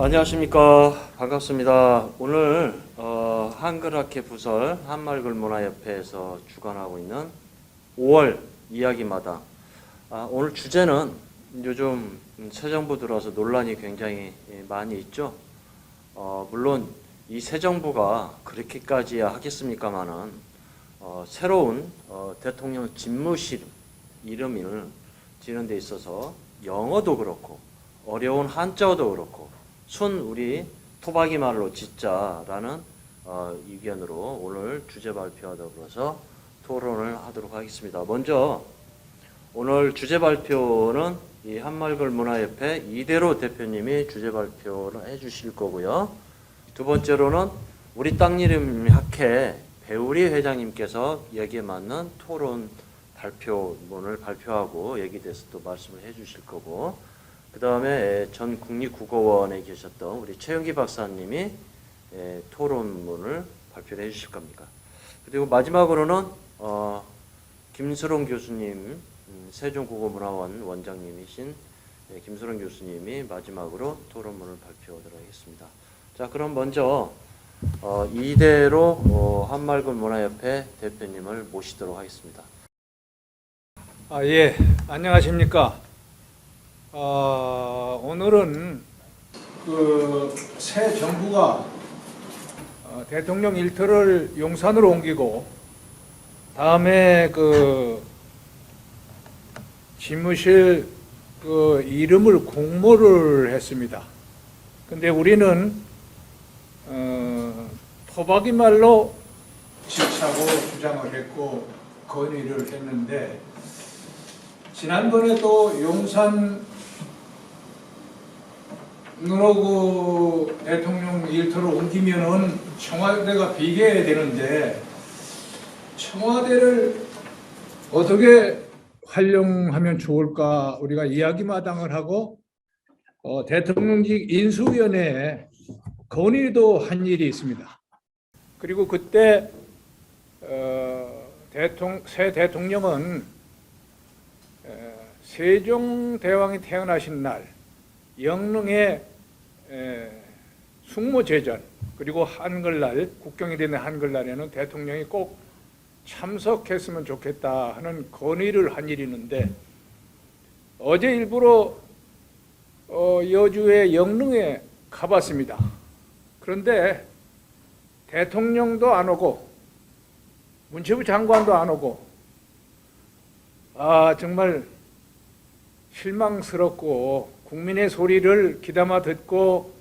안녕하십니까. 반갑습니다. 오늘 한글학회 부설 한말글문화협회에서 주관하고 있는 5월 이야기마당. 오늘 주제는 요즘 새 정부 들어서 논란이 굉장히 많이 있죠. 물론 이 새 정부가 그렇게까지야 하겠습니까마는 새로운 대통령 집무실 이름을 지는 데 있어서 영어도 그렇고 어려운 한자어도 그렇고 우리 토박이 말로 짓자라는 의견으로 오늘 주제 발표와 더불어서 토론을 하도록 하겠습니다. 먼저 오늘 주제 발표는 이 한말글문화협회 이대로 대표님이 주제 발표를 해주실 거고요. 두 번째로는 우리 땅이름 학회 배우리 회장님께서 여기에 맞는 토론 발표문을 발표하고 여기에 대해서 또 말씀을 해주실 거고, 그 다음에 전 국립국어원에 계셨던 우리 최영기 박사님이 토론문을 발표를 해주실 겁니다. 그리고 마지막으로는 김수롱 교수님, 세종국어문화원 원장님이신 김수롱 교수님이 마지막으로 토론문을 발표하도록 하겠습니다. 자, 그럼 먼저 이대로 한말글문화협회 대표님을 모시도록 하겠습니다. 예, 안녕하십니까. 오늘은 새 정부가 대통령 일터를 용산으로 옮기고 다음에 집무실 이름을 공모를 했습니다. 근데 우리는 토박이 말로 짓자고 주장을 했고 건의를 했는데, 지난번에도 용산 문호구 대통령 일터로 옮기면은 청와대가 비게야 되는데, 청와대를 어떻게 활용하면 좋을까 우리가 이야기마당을 하고 대통령직 인수위원회에 건의도 한 일이 있습니다. 그리고 그때 새 대통령은 세종대왕이 태어나신 날 영릉의 숙모제전 그리고 한글날, 국경이 되는 한글날에는 대통령이 꼭 참석했으면 좋겠다 하는 건의를 한 일이 있는데, 어제 일부러 여주의 영릉에 가봤습니다. 그런데 대통령도 안 오고 문체부 장관도 안 오고 정말 실망스럽고 국민의 소리를 귀담아 듣고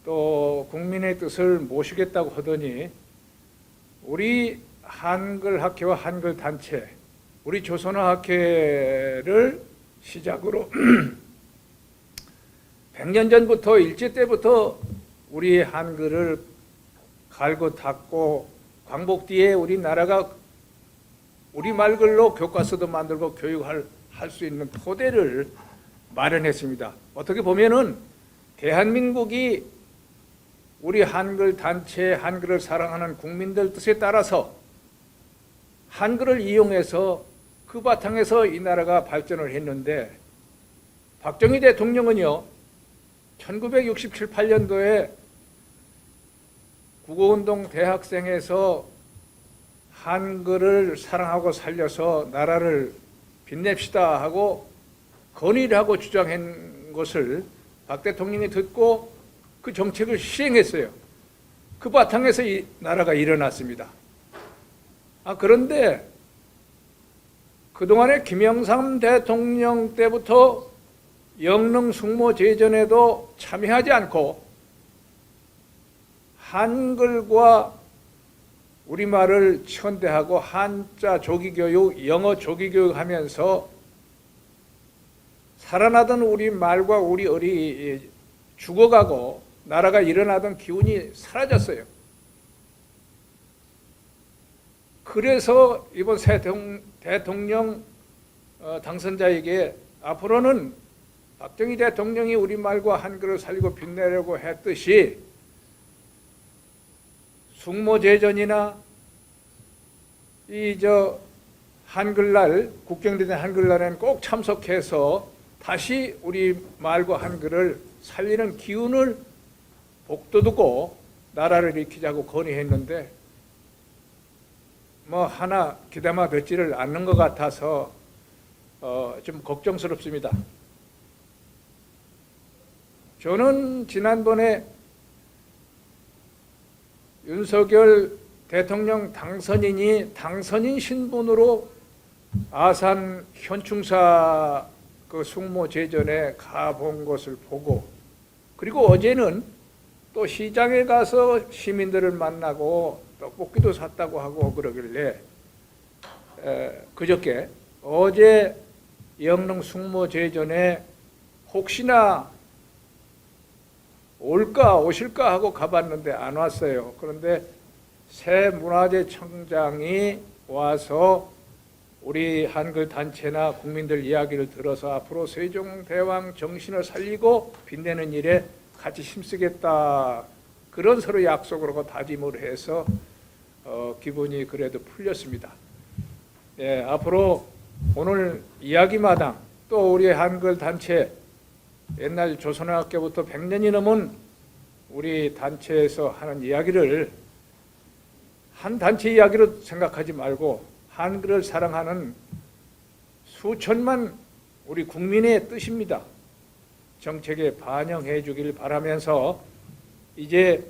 또 국민의 뜻을 모시겠다고 하더니 우리 한글학회와 한글단체, 우리 조선어학회를 시작으로 100년 전부터 일제 때부터 우리 한글을 갈고 닦고 광복뒤에 우리나라가 우리 말글로 교과서도 만들고 교육할 수 있는 토대를 마련했습니다. 어떻게 보면은 대한민국이 우리 한글 단체, 한글을 사랑하는 국민들 뜻에 따라서 한글을 이용해서 그 바탕에서 이 나라가 발전을 했는데, 박정희 대통령은요 1967, 8년도에 국어운동 대학생에서 한글을 사랑하고 살려서 나라를 빛냅시다 하고 건의를 하고 주장한 것을 박 대통령이 듣고 그 정책을 시행했어요. 그 바탕에서 이 나라가 일어났습니다. 그런데 그동안에 김영삼 대통령 때부터 영릉 숙모제전에도 참여하지 않고 한글과 우리말을 천대하고 한자 조기교육, 영어 조기교육 하면서 살아나던 우리 말과 우리 어리 죽어가고 나라가 일어나던 기운이 사라졌어요. 그래서 이번 새 대통령 당선자에게 앞으로는 박정희 대통령이 우리말과 한글을 살리고 빛내려고 했듯이 숙모제전이나 한글날, 국경되는 한글날에는 꼭 참석해서 다시 우리 말과 한글을 살리는 기운을 복도 두고 나라를 일으키자고 건의했는데 뭐 하나 귀담아 듣지를 않는 것 같아서 좀 걱정스럽습니다. 저는 지난번에 윤석열 대통령 당선인 신분으로 아산 현충사 그 숙모제전에 가본 것을 보고, 그리고 어제는 또 시장에 가서 시민들을 만나고 떡볶이도 샀다고 하고 그러길래 그저께 어제 영릉 숙모제전에 혹시나 오실까 하고 가봤는데 안 왔어요. 그런데 새 문화재청장이 와서 우리 한글 단체나 국민들 이야기를 들어서 앞으로 세종대왕 정신을 살리고 빛내는 일에 같이 힘쓰겠다, 그런 서로 약속을 하고 다짐을 해서 기분이 그래도 풀렸습니다. 네, 앞으로 오늘 이야기마당, 또 우리 한글 단체 옛날 조선학교부터 100년이 넘은 우리 단체에서 하는 이야기를 한 단체 이야기로 생각하지 말고 한글을 사랑하는 수천만 우리 국민의 뜻입니다. 정책에 반영해 주길 바라면서 이제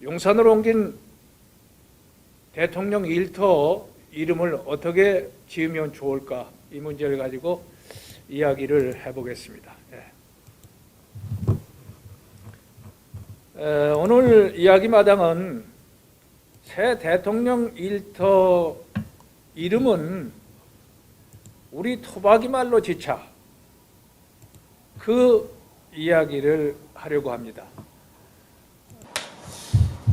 용산으로 옮긴 대통령 일터 이름을 어떻게 지으면 좋을까, 이 문제를 가지고 이야기를 해보겠습니다. 오늘 이야기마당은 새 대통령 일터 이름은 우리 토박이 말로 지자, 그 이야기를 하려고 합니다.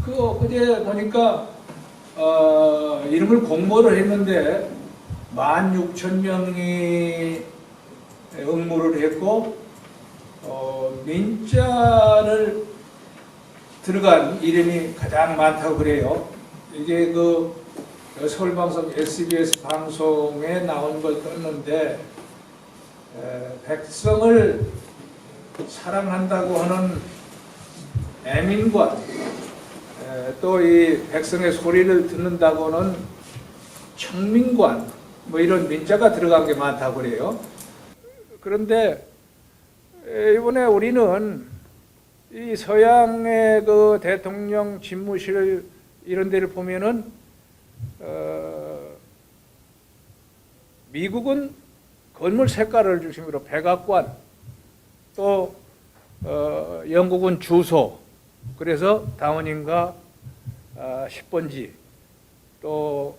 어제 보니까 이름을 공모를 했는데 16,000명이 응모를 했고 민자를 들어간 이름이 가장 많다고 그래요. 이게 그 서울방송 SBS 방송에 나온 걸 떴는데 백성을 사랑한다고 하는 애민관, 또 이 백성의 소리를 듣는다고는 청민관, 뭐 이런 민자가 들어간 게 많다고 그래요. 그런데 이번에 우리는 이 서양의 그 대통령 집무실 이런 데를 보면은 미국은 건물 색깔을 중심으로 백악관, 또 영국은 주소, 그래서 다우닝가 10번지, 또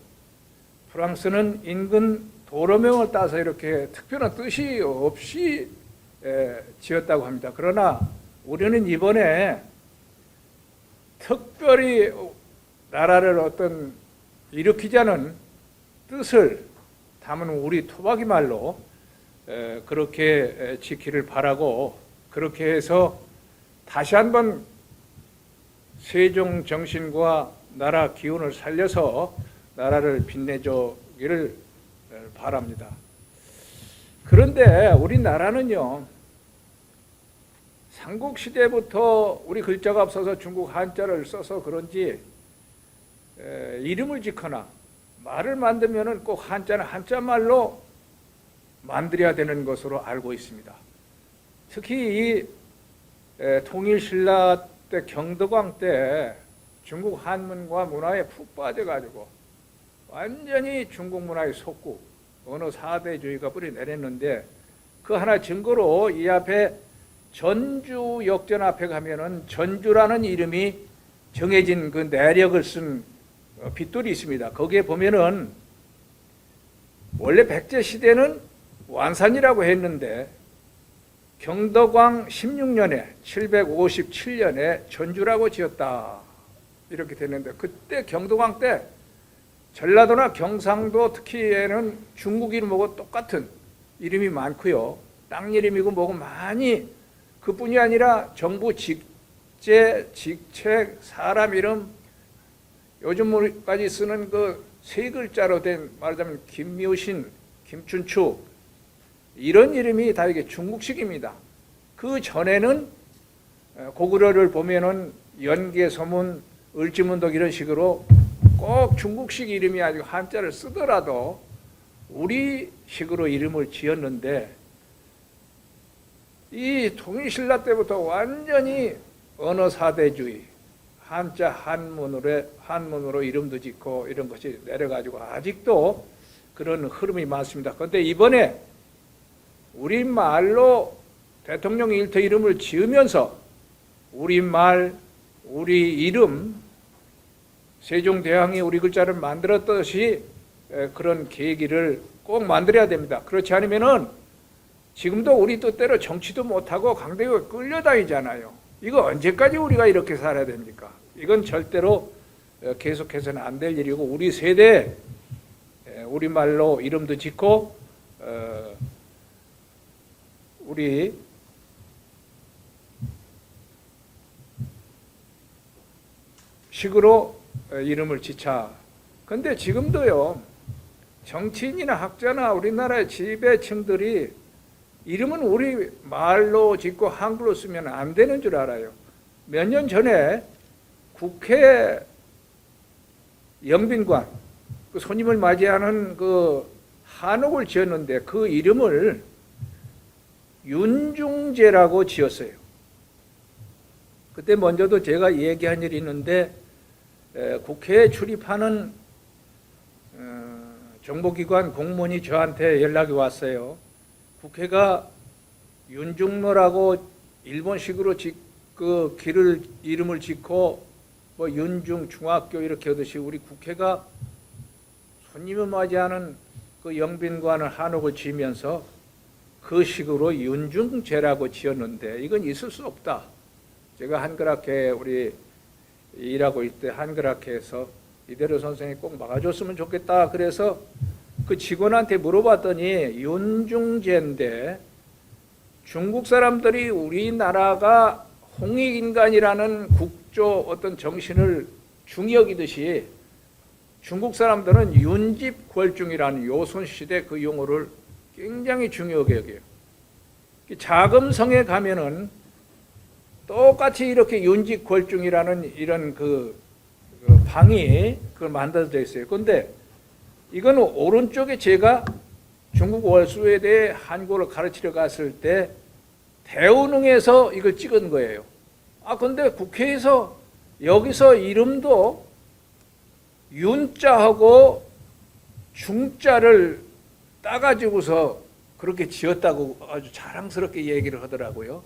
프랑스는 인근 도로명을 따서 이렇게 특별한 뜻이 없이 지었다고 합니다. 그러나 우리는 이번에 특별히 나라를 어떤 일으키자는 뜻을 담은 우리 토박이 말로 그렇게 지키를 바라고, 그렇게 해서 다시 한번 세종 정신과 나라 기운을 살려서 나라를 빛내주기를 바랍니다. 그런데 우리나라는요, 삼국시대부터 우리 글자가 없어서 중국 한자를 써서 그런지 이름을 짓거나 말을 만들면은 꼭 한자는 한자말로 만들어야 되는 것으로 알고 있습니다. 특히 이 통일신라 때, 경덕왕 때 중국 한문과 문화에 푹 빠져가지고 완전히 중국 문화에 속고 어느 사대주의가 뿌리내렸는데, 그 하나 증거로 이 앞에 전주 역전 앞에 가면은 전주라는 이름이 정해진 그 내력을 쓴 빗돌이 있습니다. 거기에 보면은 원래 백제 시대는 완산이라고 했는데 경덕왕 16년에 757년에 전주라고 지었다, 이렇게 됐는데, 그때 경덕왕 때 전라도나 경상도 특히에는 중국 이름하고 똑같은 이름이 많고요. 땅 이름이고 뭐고 많이, 그뿐이 아니라 정부 직제, 직책, 사람 이름, 요즘까지 쓰는 그 세 글자로 된, 말하자면 김묘신, 김춘추, 이런 이름이 다 이게 중국식입니다. 그 전에는 고구려를 보면은 연개소문, 을지문덕 이런 식으로 꼭 중국식 이름이 아니고 한자를 쓰더라도 우리식으로 이름을 지었는데 이 통일신라 때부터 완전히 언어사대주의, 한자 한문으로 이름도 짓고 이런 것이 내려가지고 아직도 그런 흐름이 많습니다. 그런데 이번에 우리말로 대통령 일터 이름을 지으면서 우리말, 우리 이름, 세종대왕이 우리 글자를 만들었듯이 그런 계기를 꼭 만들어야 됩니다. 그렇지 않으면은 지금도 우리 뜻대로 정치도 못하고 강대국에 끌려다니잖아요. 이거 언제까지 우리가 이렇게 살아야 됩니까? 이건 절대로 계속해서는 안 될 일이고 우리 세대 우리말로 이름도 짓고 우리 식으로 이름을 짓자. 근데 지금도요, 정치인이나 학자나 우리나라의 지배층들이 이름은 우리 말로 짓고 한글로 쓰면 안 되는 줄 알아요. 몇 년 전에 국회 영빈관, 그 손님을 맞이하는 그 한옥을 지었는데 그 이름을 윤중제라고 지었어요. 그때 먼저도 제가 얘기한 일이 있는데 국회에 출입하는 정보기관 공무원이 저한테 연락이 왔어요. 국회가 윤중로라고 일본식으로 그 길을 이름을 짓고 뭐 윤중 중학교 이렇게 하듯이 우리 국회가 손님을 맞이하는 그 영빈관을 한옥을 지으면서 그 식으로 윤중제라고 지었는데 이건 있을 수 없다. 제가 한글학회 우리 일하고 있을 때 한글학회에서 이대로 선생님이 꼭 막아줬으면 좋겠다. 그래서 그 직원한테 물어봤더니 윤중제인데 중국 사람들이 우리나라가 홍익인간이라는 국조 어떤 정신을 중요하듯이 중국 사람들은 윤집궐중이라는 요손시대 그 용어를 굉장히 중요하게 여겨요. 자금성에 가면은 똑같이 이렇게 윤집궐중이라는 이런 그 방이 그걸 만들어져 있어요. 그런데 이건 오른쪽에 제가 중국 월수에 대해 한국어를 가르치러 갔을 때 대운흥에서 이걸 찍은 거예요. 근데 국회에서 여기서 이름도 윤자하고 중자를 따가지고서 그렇게 지었다고 아주 자랑스럽게 얘기를 하더라고요.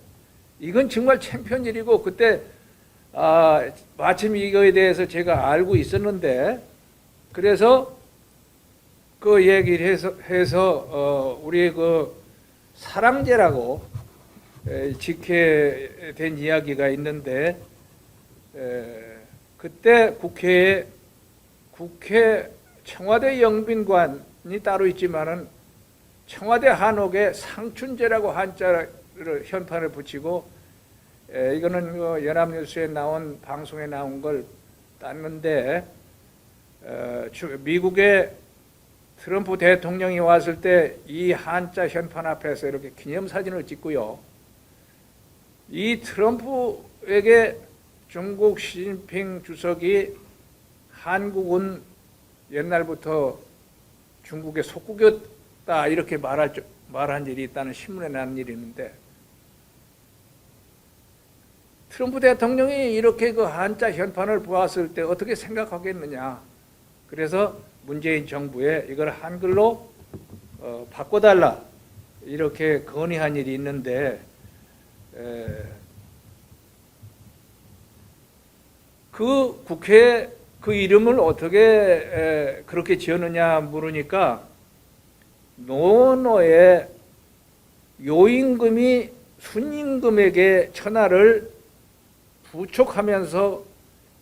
이건 정말 창피한 일이고 그때 마침 이거에 대해서 제가 알고 있었는데 그래서 그 얘기를 해서 우리 그 사랑제라고 직회된 이야기가 있는데 그때 국회 청와대 영빈관이 따로 있지만은 청와대 한옥에 상춘제라고 한자를 현판을 붙이고 이거는 그 연합뉴스에 나온 방송에 나온 걸 땄는데 미국의 트럼프 대통령이 왔을 때 이 한자 현판 앞에서 이렇게 기념사진을 찍고요. 이 트럼프에게 중국 시진핑 주석이 한국은 옛날부터 중국의 속국이었다 이렇게 말한 일이 있다는 신문에 난 일이 있는데 트럼프 대통령이 이렇게 그 한자 현판을 보았을 때 어떻게 생각하겠느냐. 그래서 문재인 정부에 이걸 한글로 바꿔달라 이렇게 건의한 일이 있는데 그 국회에 그 이름을 어떻게 그렇게 지었느냐 물으니까 노노의 요임금이 순임금에게 천하를 부촉하면서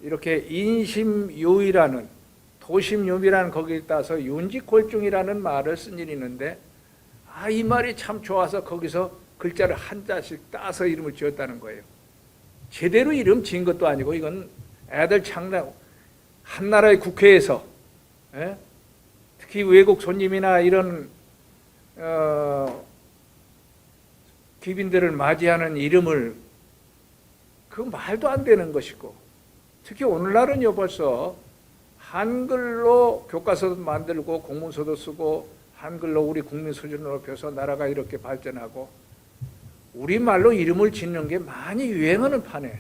이렇게 인심요이라는 도심요미라는 거기에 따서 윤직골중이라는 말을 쓴 일이 있는데 이 말이 참 좋아서 거기서 글자를 한자씩 따서 이름을 지었다는 거예요. 제대로 이름 지은 것도 아니고 이건 애들 장난 한나라의 국회에서 특히 외국 손님이나 이런 귀빈들을 맞이하는 이름을 그 말도 안 되는 것이고, 특히 오늘날은요 벌써 한글로 교과서도 만들고 공문서도 쓰고 한글로 우리 국민 수준을 높여서 나라가 이렇게 발전하고 우리말로 이름을 짓는 게 많이 유행하는 판에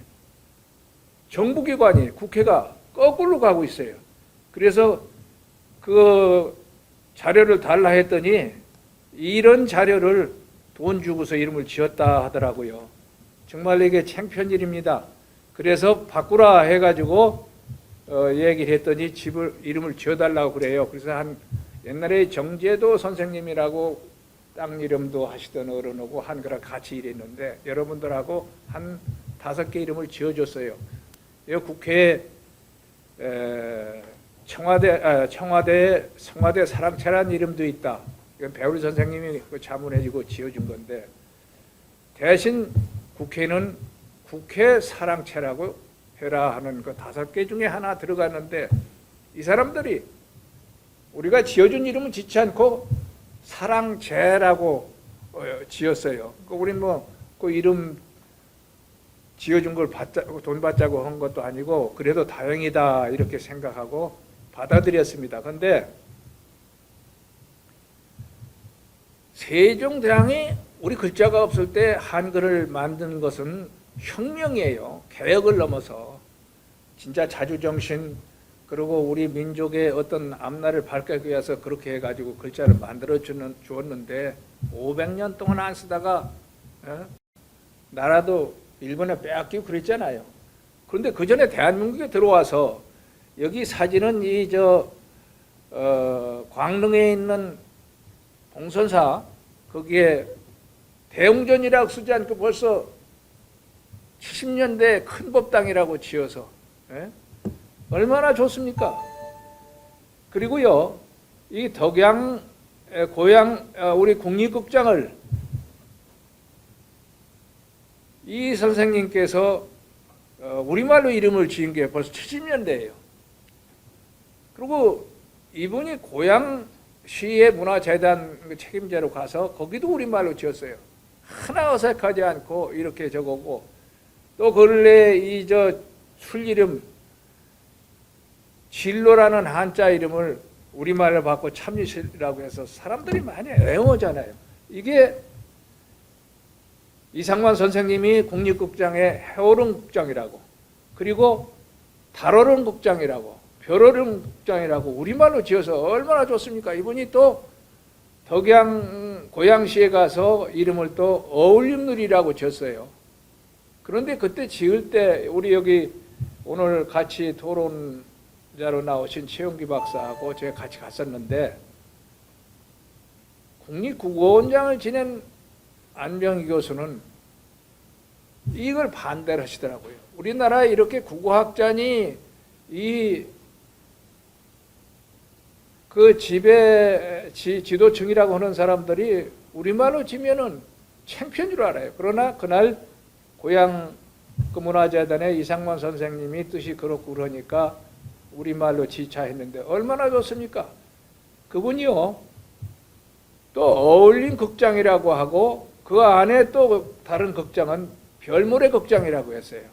정부기관이 국회가 거꾸로 가고 있어요. 그래서 그 자료를 달라 했더니 이런 자료를 돈 주고서 이름을 지었다 하더라고요. 정말 이게 창피한 일입니다. 그래서 바꾸라 해가지고 얘기를 했더니 이름을 지어달라고 그래요. 그래서 옛날에 정제도 선생님이라고 땅 이름도 하시던 어른하고 한글과 같이 일했는데 여러분들하고 한 5개 이름을 지어줬어요. 국회에 청와대 사랑채라는 이름도 있다. 이건 배우리 선생님이 자문해주고 지어준 건데 대신 국회는 국회 사랑채라고 해라 하는 그 5개 중에 하나 들어갔는데 이 사람들이 우리가 지어준 이름은 짓지 않고 사랑제라고 지었어요. 우리 그 이름 지어준 걸 돈 받자고 한 것도 아니고 그래도 다행이다 이렇게 생각하고 받아들였습니다. 그런데 세종대왕이 우리 글자가 없을 때 한글을 만든 것은 혁명이에요. 개혁을 넘어서 진짜 자주정신 그리고 우리 민족의 어떤 앞날을 밝히기 위해서 그렇게 해가지고 글자를 만들어 주었는데 500년 동안 안 쓰다가 나라도 일본에 빼앗기고 그랬잖아요. 그런데 그 전에 대한민국에 들어와서 여기 사진은 광릉에 있는 봉선사 거기에 대웅전이라고 쓰지 않고 벌써 70년대 큰 법당이라고 지어서 얼마나 좋습니까? 그리고요 이 덕양 고향 우리 국립극장을 이 선생님께서 우리말로 이름을 지은 게 벌써 70년대예요. 그리고 이분이 고양시의 문화재단 책임자로 가서 거기도 우리말로 지었어요. 하나 어색하지 않고 이렇게 적었고 또 근래 술 이름 진로라는 한자 이름을 우리말로 바꿔 참유실이라고 해서 사람들이 많이 애용하잖아요. 이게 이상만 선생님이 국립극장의 해오름 극장이라고 그리고 달오름 극장이라고 별오름 극장이라고 우리말로 지어서 얼마나 좋습니까? 이분이 또 덕양 고양시에 가서 이름을 또 어울림누리라고 지었어요. 그런데 그때 지을 때 우리 여기 오늘 같이 토론자로 나오신 최용기 박사하고 제가 같이 갔었는데 국립국어원장을 지낸 안병희 교수는 이걸 반대를 하시더라고요. 우리나라에 이렇게 국어학자니 그 지도층이라고 하는 사람들이 우리말로 지면은 창피한 줄 알아요. 그러나 그날 고향 그 문화재단의 이상만 선생님이 뜻이 그렇고 그러니까 우리말로 지차했는데 얼마나 좋습니까? 그분이요 또 어울림 극장이라고 하고 그 안에 또 다른 극장은 별모래 극장이라고 했어요.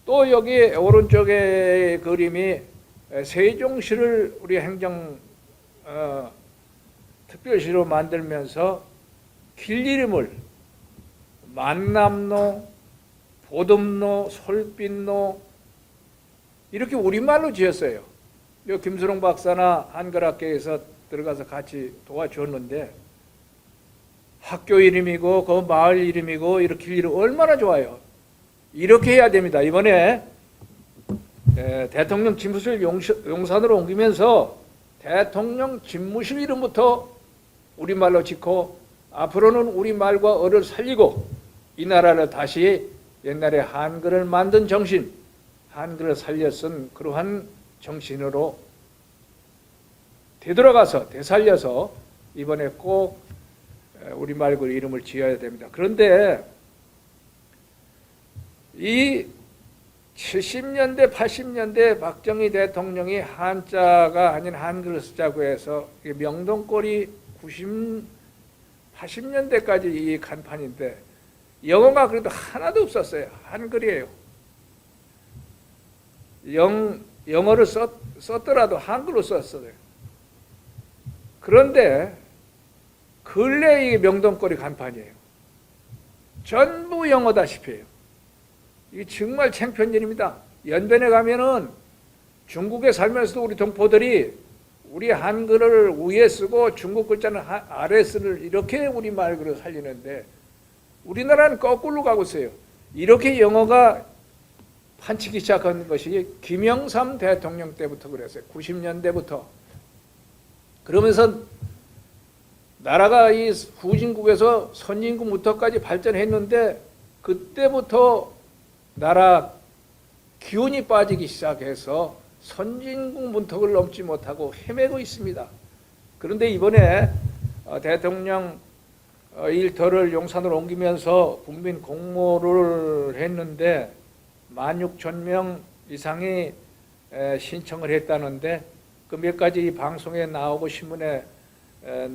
또 여기 오른쪽에 그림이 세종시를 우리 행정 특별시로 만들면서 길 이름을 만남로, 보듬로, 솔빛로 이렇게 우리말로 지었어요. 김수롱 박사나 한글학계에서 들어가서 같이 도와주었는데 학교 이름이고 그 마을 이름이고 이렇게 길 이름 얼마나 좋아요. 이렇게 해야 됩니다. 이번에 대통령 집무실 용산으로 옮기면서 대통령 집무실 이름부터 우리말로 짓고 앞으로는 우리말과 어를 살리고 이 나라를 다시 옛날에 한글을 만든 정신, 한글을 살렸은 그러한 정신으로 되돌아가서 되살려서 이번에 꼭 우리말고 이름을 지어야 됩니다. 그런데 이 70년대, 80년대 박정희 대통령이 한자가 아닌 한글을 쓰자고 해서 명동골이 80년대까지 이 간판인데 영어가 그래도 하나도 없었어요. 한글이에요. 영어를 썼더라도 한글로 썼어요. 그런데 근래 이 명동거리 간판이에요. 전부 영어다시피 해요. 이게 정말 창피한 일입니다. 연변에 가면은 중국에 살면서도 우리 동포들이 우리 한글을 위에 쓰고 중국 글자는 아래 쓰를 이렇게 우리 말로 살리는데 우리나라는 거꾸로 가고 있어요. 이렇게 영어가 판치기 시작한 것이 김영삼 대통령 때부터 그랬어요. 90년대부터. 그러면서 나라가 이 후진국에서 선진국부터까지 발전했는데 그때부터 나라 기운이 빠지기 시작해서 선진국 문턱을 넘지 못하고 헤매고 있습니다. 그런데 이번에 대통령 일터를 용산으로 옮기면서 국민 공모를 했는데 16,000명 이상이 신청을 했다는데 그 몇 가지 방송에 나오고 신문에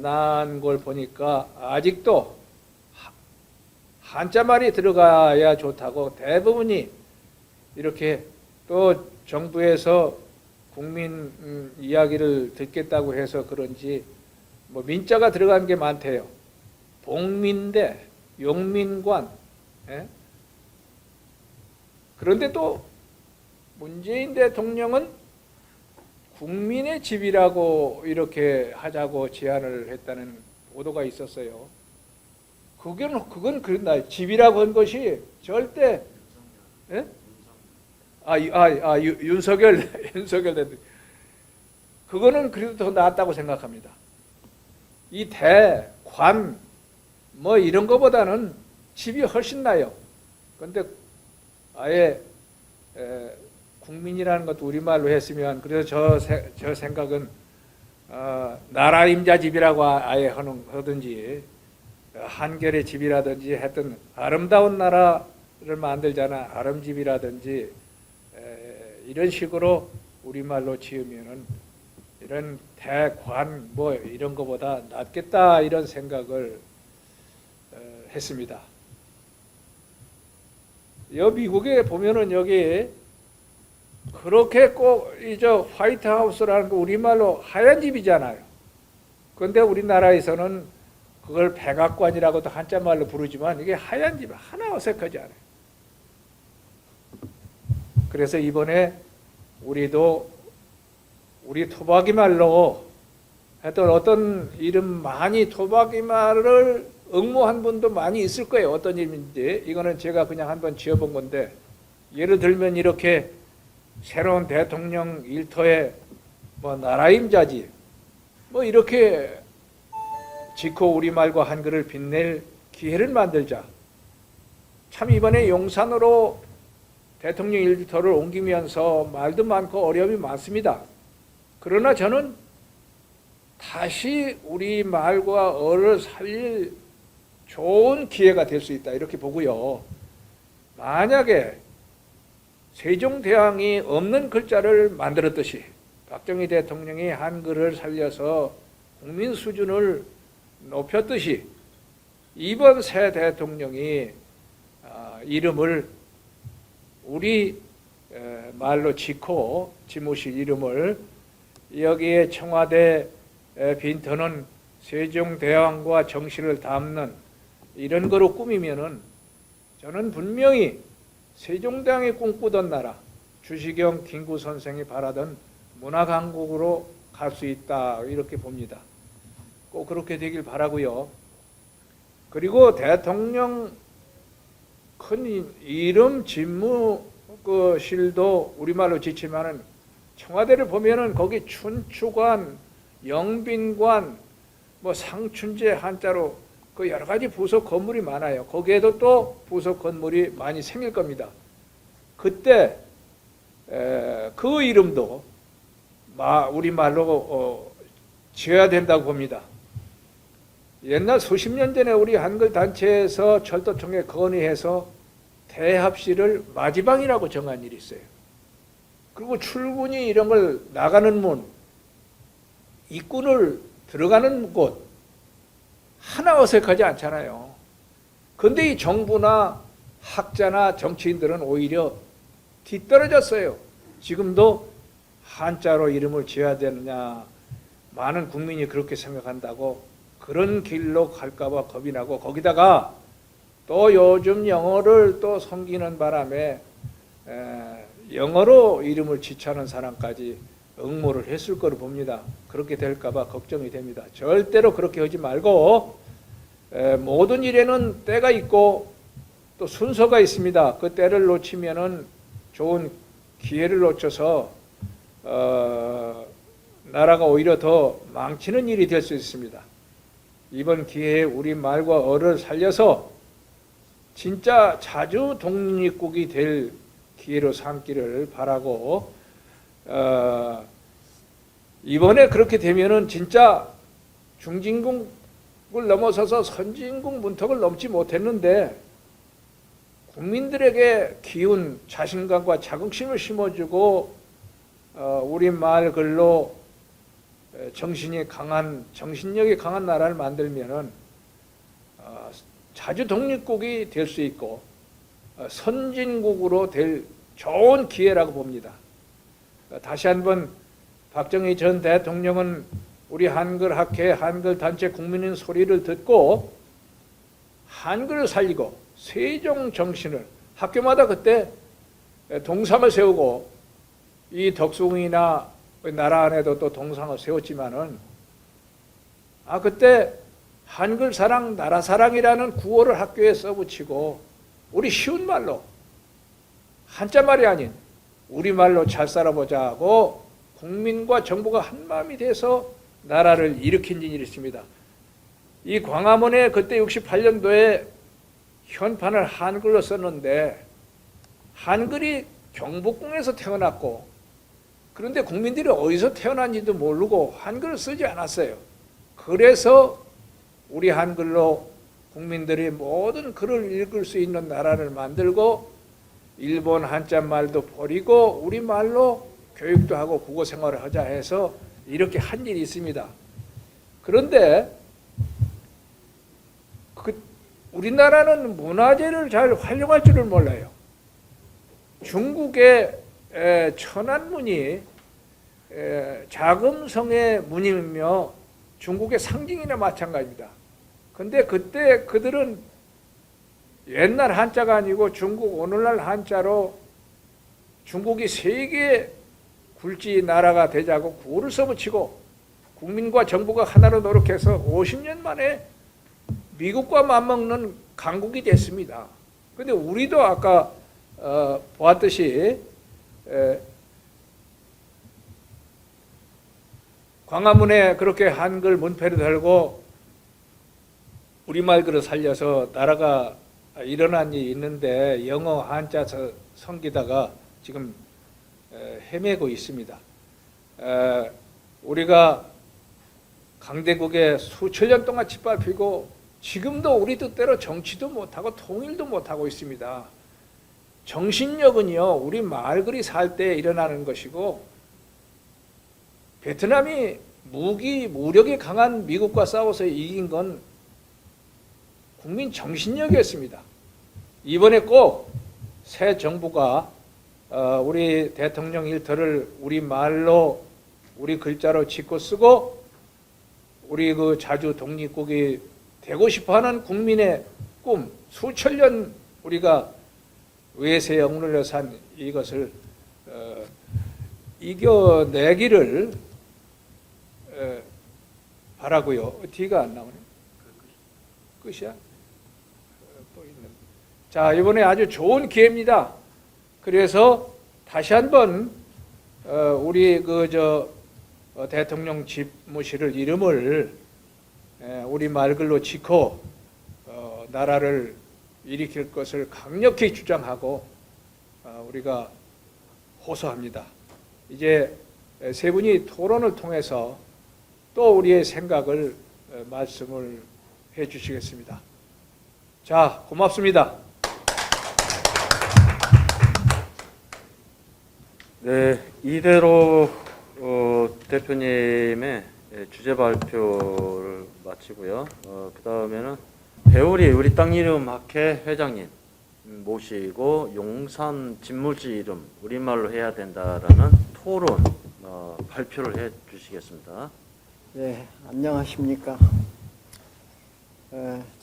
난 걸 보니까 아직도 한자말이 들어가야 좋다고 대부분이 이렇게 또 정부에서 국민 이야기를 듣겠다고 해서 그런지 뭐 민자가 들어간 게 많대요. 복민대, 용민관. 예? 그런데 또 문재인 대통령은 국민의 집이라고 이렇게 하자고 제안을 했다는 보도가 있었어요. 그건 그런다. 집이라고 한 것이 절대 예? 윤석열 대통령. 그거는 그래도 더 낫다고 생각합니다. 이 대, 관, 뭐 이런 거보다는 집이 훨씬 나요. 그런데 아예 국민이라는 것도 우리말로 했으면 그래서 저 생각은 나라 임자 집이라고 아예 하든지 한결의 집이라든지 했던 아름다운 나라를 만들잖아. 아름집이라든지 이런 식으로 우리말로 지으면은 이런 대관 뭐 이런 거보다 낫겠다 이런 생각을 했습니다. 미국에 보면은 여기 그렇게 꼭 이저 화이트하우스라는 거 우리말로 하얀 집이잖아요. 그런데 우리나라에서는 그걸 백악관이라고도 한자말로 부르지만 이게 하얀 집 하나 어색하지 않아요. 그래서 이번에 우리도 우리 토박이 말로 했던 어떤 이름 많이 토박이 말을 응모한 분도 많이 있을 거예요. 어떤 이름인지 이거는 제가 그냥 한번 지어본 건데 예를 들면 이렇게 새로운 대통령 일터에 뭐 나라임자지 뭐 이렇게 지코 우리말과 한글을 빛낼 기회를 만들자. 참 이번에 용산으로 대통령 일터를 옮기면서 말도 많고 어려움이 많습니다. 그러나 저는 다시 우리 말과 어를 살릴 좋은 기회가 될 수 있다 이렇게 보고요. 만약에 세종대왕이 없는 글자를 만들었듯이 박정희 대통령이 한글을 살려서 국민 수준을 높였듯이 이번 새 대통령이 이름을 우리 말로 지코 지무실 이름을 여기에 청와대 빈터는 세종대왕과 정씨를 담는 이런 거로 꾸미면은 저는 분명히 세종대왕이 꿈꾸던 나라 주시경 김구 선생이 바라던 문화강국으로 갈 수 있다 이렇게 봅니다. 꼭 그렇게 되길 바라고요. 그리고 대통령 큰 이름 집무실도 우리말로 짓지만은 청와대를 보면은 거기 춘추관, 영빈관, 뭐 상춘제 한자로 그 여러 가지 부속 건물이 많아요. 거기에도 또 부속 건물이 많이 생길 겁니다. 그때 그 이름도 우리말로 지어야 된다고 봅니다. 옛날 수십 년 전에 우리 한글 단체에서 철도청에 건의해서 대합실을 마지방이라고 정한 일이 있어요. 그리고 출근이 이런 걸 나가는 문, 입구를 들어가는 곳 하나 어색하지 않잖아요. 그런데 이 정부나 학자나 정치인들은 오히려 뒤떨어졌어요. 지금도 한자로 이름을 지어야 되느냐, 많은 국민이 그렇게 생각한다고 그런 길로 갈까 봐 겁이 나고, 거기다가 또 요즘 영어를 또 섬기는 바람에 영어로 이름을 지차는 사람까지 응모를 했을 거로 봅니다. 그렇게 될까 봐 걱정이 됩니다. 절대로 그렇게 하지 말고 모든 일에는 때가 있고 또 순서가 있습니다. 그 때를 놓치면은 좋은 기회를 놓쳐서 나라가 오히려 더 망치는 일이 될 수 있습니다. 이번 기회에 우리 말과 어를 살려서 진짜 자주 독립국이 될 기회로 삼기를 바라고, 이번에 그렇게 되면은 진짜 중진국을 넘어서서 선진국 문턱을 넘지 못했는데 국민들에게 기운, 자신감과 자긍심을 심어주고 우리 말 글로 정신력이 강한 나라를 만들면은 자주 독립국이 될 수 있고 선진국으로 될 좋은 기회라고 봅니다. 다시 한번 박정희 전 대통령은 우리 한글학회, 한글단체 국민의 소리를 듣고 한글을 살리고 세종 정신을, 학교마다 그때 동상을 세우고, 이 덕숭이나 나라 안에도 또 동상을 세웠지만은 그때 한글 사랑, 나라 사랑이라는 구호를 학교에 써붙이고 우리 쉬운 말로, 한자 말이 아닌 우리 말로 잘 살아보자 하고 국민과 정부가 한 마음이 돼서 나라를 일으킨 일이 있습니다. 이 광화문에 그때 68년도에 현판을 한글로 썼는데 한글이 경복궁에서 태어났고, 그런데 국민들이 어디서 태어난지도 모르고 한글을 쓰지 않았어요. 그래서 우리 한글로 국민들이 모든 글을 읽을 수 있는 나라를 만들고 일본 한자 말도 버리고 우리 말로 교육도 하고 국어 생활을 하자 해서 이렇게 한 일이 있습니다. 그런데 우리나라는 문화재를 잘 활용할 줄을 몰라요. 중국의 천안문이 자금성의 문이며 중국의 상징이나 마찬가지입니다. 근데 그때 그들은 옛날 한자가 아니고 중국 오늘날 한자로 중국이 세계 굴지 나라가 되자고 구호를 써붙이고 국민과 정부가 하나로 노력해서 50년 만에 미국과 맞먹는 강국이 됐습니다. 그런데 우리도 아까 보았듯이 광화문에 그렇게 한글 문패를 달고 우리말 글을 살려서 나라가 일어난 일이 있는데 영어 한자 섬기다가 지금 헤매고 있습니다. 우리가 강대국에 수천 년 동안 짓밟히고 지금도 우리 뜻대로 정치도 못하고 통일도 못하고 있습니다. 정신력은요, 우리 말글이 살 때 일어나는 것이고, 베트남이 무력이 강한 미국과 싸워서 이긴 건 국민 정신력이었습니다. 이번에 꼭 새 정부가 우리 대통령 일터를 우리 말로, 우리 글자로 짓고 쓰고 우리 그 자주 독립국이 되고 싶어하는 국민의 꿈, 수천 년 우리가 외세에 억눌려 산 이것을 이겨내기를 바라고요. 뒤가 안 나오네. 끝이야? 또 있는. 자, 이번에 아주 좋은 기회입니다. 그래서 다시 한번 우리 대통령 집무실을 이름을 우리 말글로 짓고 나라를 일으킬 것을 강력히 주장하고 우리가 호소합니다. 이제 세 분이 토론을 통해서 또 우리의 생각을 말씀을 해 주시겠습니다. 자, 고맙습니다. 네, 이대로 대표님의 주제 발표를 마치고요. 그 다음에는 배우리 우리 땅 이름 학회 회장님 모시고 용산 진무지 이름 우리말로 해야 된다라는 토론 발표를 해 주시겠습니다. 예, 안녕하십니까.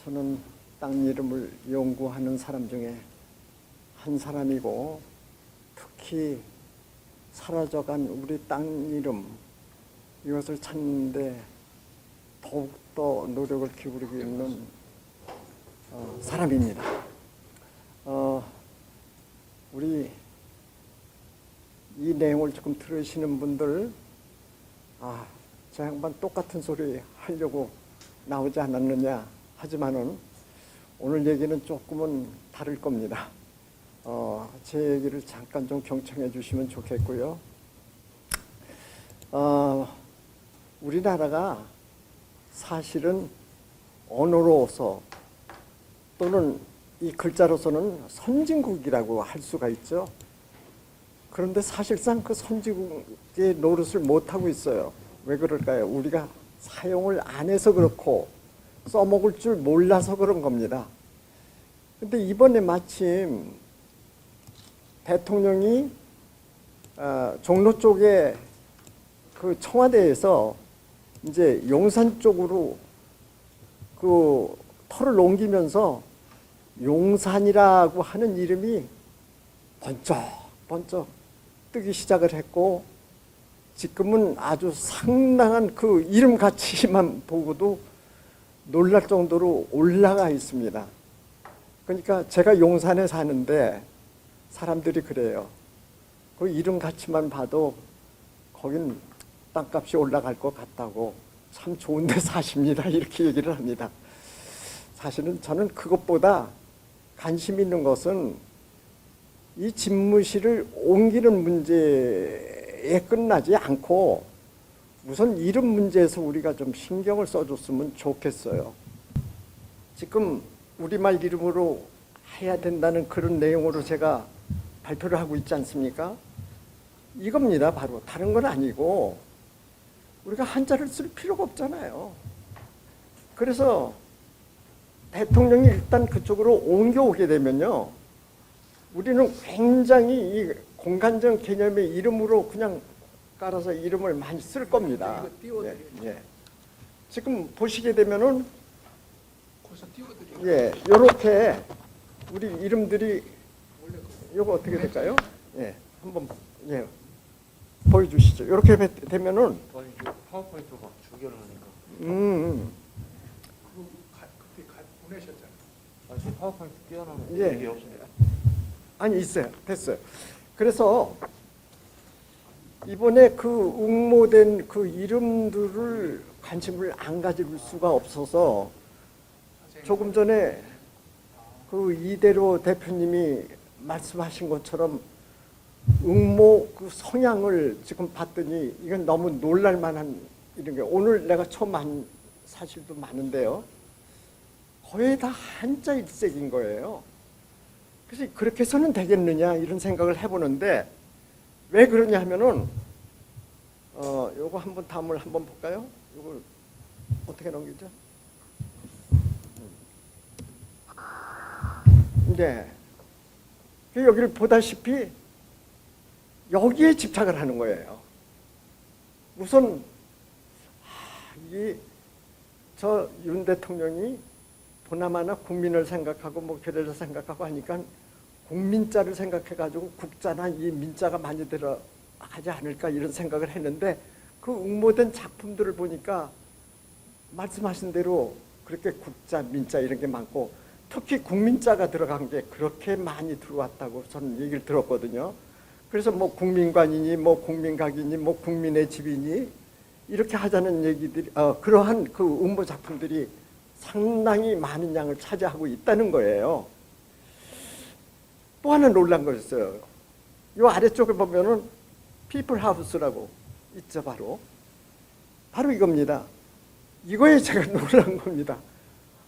저는 땅 이름을 연구하는 사람 중에 한 사람이고, 특히 사라져간 우리 땅 이름 이것을 찾는데 더욱더 노력을 기울이고 있는 사람입니다. 우리 이 내용을 조금 들으시는 분들, 저 양반 똑같은 소리 하려고 나오지 않았느냐 하지만은 오늘 얘기는 조금은 다를 겁니다. 제 얘기를 잠깐 좀 경청해 주시면 좋겠고요. 우리나라가 사실은 언어로서 또는 이 글자로서는 선진국이라고 할 수가 있죠. 그런데 사실상 그 선진국의 노릇을 못하고 있어요. 왜 그럴까요? 우리가 사용을 안 해서 그렇고 써먹을 줄 몰라서 그런 겁니다. 근데 이번에 마침 대통령이 종로 쪽에 그 청와대에서 이제 용산 쪽으로 그 터를 옮기면서 용산이라고 하는 이름이 번쩍 뜨기 시작을 했고, 지금은 아주 상당한 그 이름 가치만 보고도 놀랄 정도로 올라가 있습니다. 그러니까 제가 용산에 사는데 사람들이 그래요. 그 이름 가치만 봐도 거긴 땅값이 올라갈 것 같다고, 참 좋은 데 사십니다 이렇게 얘기를 합니다. 사실은 저는 그것보다 관심 있는 것은 이 집무실을 옮기는 문제에 끝나지 않고 우선 이름 문제에서 우리가 좀 신경을 써줬으면 좋겠어요. 지금 우리말 이름으로 해야 된다는 그런 내용으로 제가 발표를 하고 있지 않습니까? 이겁니다. 바로 다른 건 아니고 우리가 한자를 쓸 필요가 없잖아요. 그래서 대통령이 일단 그쪽으로 옮겨오게 되면요, 우리는 굉장히 이 공간적 개념의 이름으로 그냥 깔아서 이름을 많이 쓸 겁니다. 예. 지금 보시게 되면은 요렇게 우리 이름들이 요거 어떻게 될까요? 예, 한번 보여주시죠. 이렇게 되면은 파워포인트가 주결을 하니까. 그때 보내셨잖아요. 지금 파워포인트 띄워놓은 예. 게 없습니다. 아니 있어요. 됐어요. 그래서 이번에 그 응모된 그 이름들을 관심을 안 가질 수가 없어서 조금 전에 그 이대로 대표님이 말씀하신 것처럼 응모 그 성향을 지금 봤더니 이건 너무 놀랄만한 이런 게, 오늘 내가 처음 한 사실도 많은데요, 거의 다 한자 일색인 거예요. 그래서 그렇게 해서는 되겠느냐 이런 생각을 해보는데, 왜 그러냐 하면은 요거 한번 다음을 한번 볼까요? 요걸 어떻게 넘기죠? 네. 여기를 보다시피 여기에 집착을 하는 거예요. 우선 저 윤 대통령이 보나마나 국민을 생각하고 뭐 교례를 생각하고 하니까 국민자를 생각해가지고 국자나 이 민자가 많이 들어가지 않을까 이런 생각을 했는데, 그 응모된 작품들을 보니까 말씀하신 대로 그렇게 국자, 민자 이런 게 많고, 특히 국민자가 들어간 게 그렇게 많이 들어왔다고 저는 얘기를 들었거든요. 그래서 뭐 국민관이니 뭐 국민각이니 뭐 국민의 집이니 이렇게 하자는 얘기들이, 그러한 그 응모 작품들이 상당히 많은 양을 차지하고 있다는 거예요. 또 하나 놀란 거 있어요. 이 아래쪽에 보면은 피플 하우스라고 있죠. 바로 이겁니다. 이거에 제가 놀란 겁니다.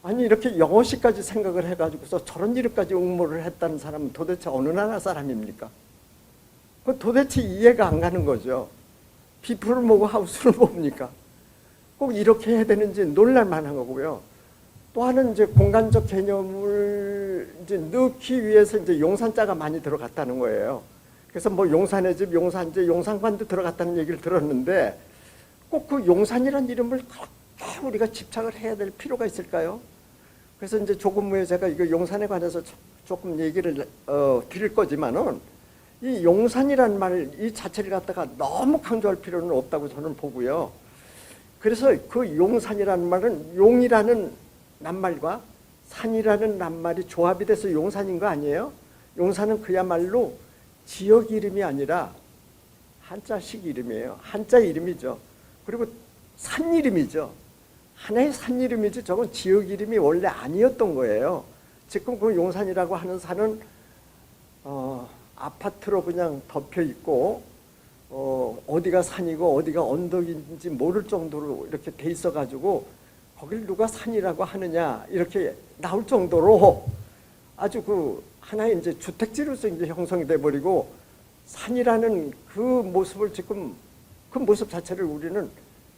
아니 이렇게 영어시까지 생각을 해가지고서 저런 이름까지 응모를 했다는 사람은 도대체 어느 나라 사람입니까? 그 도대체 이해가 안 가는 거죠. 피플을 뭐고 하우스를 뭡니까? 꼭 이렇게 해야 되는지 놀랄 만한 거고요. 또 하나는 이제 공간적 개념을 이제 넣기 위해서 이제 용산자가 많이 들어갔다는 거예요. 그래서 뭐 용산의 집, 용산제, 용산관도 들어갔다는 얘기를 들었는데 꼭 그 용산이라는 이름을 그렇게 우리가 집착을 해야 될 필요가 있을까요? 그래서 이제 조금 후에 제가 이거 용산에 관해서 조금 얘기를 드릴 거지만은 이 용산이라는 말 이 자체를 갖다가 너무 강조할 필요는 없다고 저는 보고요. 그래서 그 용산이라는 말은 용이라는 낱말과 산이라는 낱말이 조합이 돼서 용산인 거 아니에요? 용산은 그야말로 지역 이름이 아니라 한자식 이름이에요. 한자 이름이죠. 그리고 산 이름이죠. 하나의 산 이름이지 저건 지역 이름이 원래 아니었던 거예요. 지금 그 용산이라고 하는 산은 아파트로 그냥 덮여 있고 어디가 산이고 어디가 언덕인지 모를 정도로 이렇게 돼 있어 가지고 거길 누가 산이라고 하느냐 이렇게 나올 정도로 아주 그 하나의 이제 주택지로서 이제 형성이 돼 버리고 산이라는 그 모습을 지금 그 모습 자체를 우리는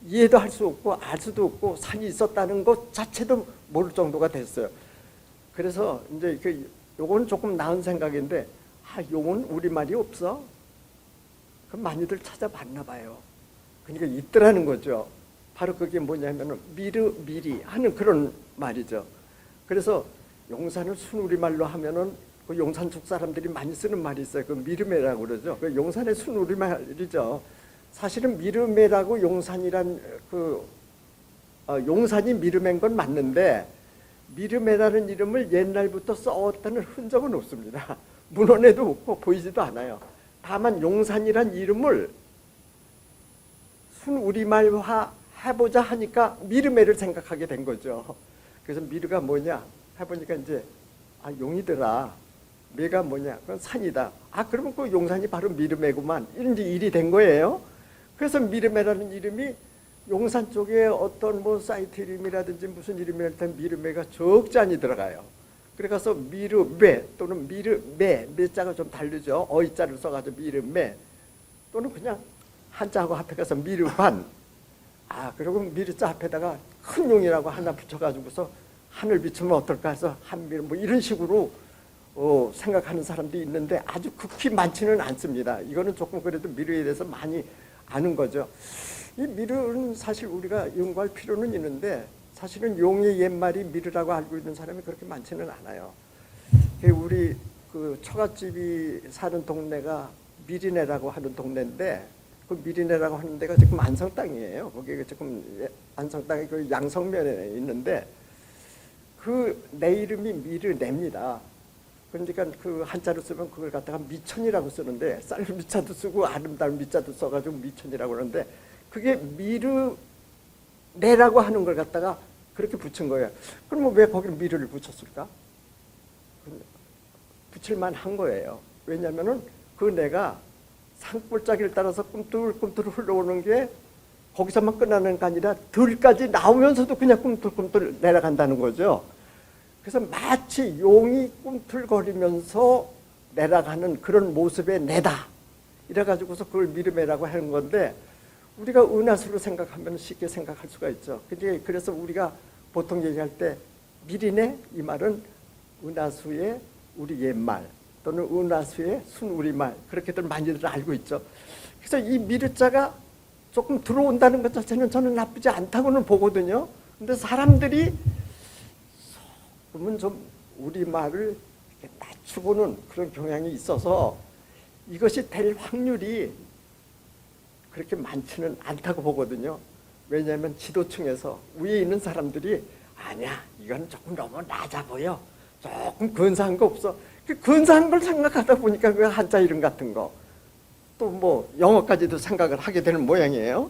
이해도 할 수 없고 알 수도 없고 산이 있었다는 것 자체도 모를 정도가 됐어요. 그래서 이제 요거는 조금 나은 생각인데 용은 우리말이 없어? 그럼 많이들 찾아봤나 봐요. 그러니까 있더라는 거죠. 바로 그게 뭐냐면은 미리 하는 그런 말이죠. 그래서 용산을 순우리말로 하면은 그 용산 쪽 사람들이 많이 쓰는 말이 있어요. 그 미르메라고 그러죠. 그 용산의 순우리말이죠. 사실은 미르메라고 용산이란 용산이 미르메인 건 맞는데 미르메라는 이름을 옛날부터 써왔다는 흔적은 없습니다. 문헌에도 없고 보이지도 않아요. 다만 용산이란 이름을 순우리말화 해보자 하니까 미르메를 생각하게 된 거죠. 그래서 미르가 뭐냐 해보니까 이제 용이더라. 메가 뭐냐 그건 산이다. 그러면 그 용산이 바로 미르메구만. 이런 일이 된 거예요. 그래서 미르메라는 이름이 용산 쪽에 어떤 뭐 사이트 이름이라든지 무슨 이름이랄 때 미르메가 적잖이 들어가요. 그래서 미르메 또는 미르메, 메자가 좀 다르죠. 어이자를 써가지고 미르메 또는 그냥 한자하고 합해서 미르관. 그리고 미르자 앞에다가 큰 용이라고 하나 붙여가지고서 하늘 비추면 어떨까 해서 한미르 뭐 이런 식으로 생각하는 사람도 있는데 아주 극히 많지는 않습니다. 이거는 조금 그래도 미르에 대해서 많이 아는 거죠. 이 미르는 사실 우리가 연구할 필요는 있는데 사실은 용의 옛말이 미르라고 알고 있는 사람이 그렇게 많지는 않아요. 우리 그 처갓집이 사는 동네가 미리네라고 하는 동네인데 그 미리네라고 하는 데가 지금 안성 땅이에요. 거기가 지금 안성 땅이 그 양성면에 있는데 그 내 이름이 미르네입니다. 그러니까 그 한자로 쓰면 그걸 갖다가 미천이라고 쓰는데 쌀 미자도 쓰고 아름다운 미자도 써가지고 미천이라고 그러는데 그게 미르네라고 하는 걸 갖다가 그렇게 붙인 거예요. 그럼 왜 거기를 미르를 붙였을까? 붙일만 한 거예요. 왜냐면은 그 내가 산골짜기를 따라서 꿈틀꿈틀 흘러오는 게 거기서만 끝나는 게 아니라 들까지 나오면서도 그냥 꿈틀꿈틀 내려간다는 거죠. 그래서 마치 용이 꿈틀거리면서 내려가는 그런 모습의 내다. 이래가지고서 그걸 미르메라고 하는 건데 우리가 은하수로 생각하면 쉽게 생각할 수가 있죠. 그래서 우리가 보통 얘기할 때 미리네 이 말은 은하수의 우리 옛말 또는 은하수의 순우리말 그렇게들 많이들 알고 있죠. 그래서 이 미르자가 조금 들어온다는 것 자체는 저는 나쁘지 않다고는 보거든요. 근데 사람들이 조금은 좀 우리말을 낮추고는 그런 경향이 있어서 이것이 될 확률이 그렇게 많지는 않다고 보거든요. 왜냐하면 지도층에서 위에 있는 사람들이 아니야 이건 조금 너무 낮아 보여. 조금 근사한 거 없어. 그 근사한 걸 생각하다 보니까 그 한자 이름 같은 거 또 뭐 영어까지도 생각을 하게 되는 모양이에요.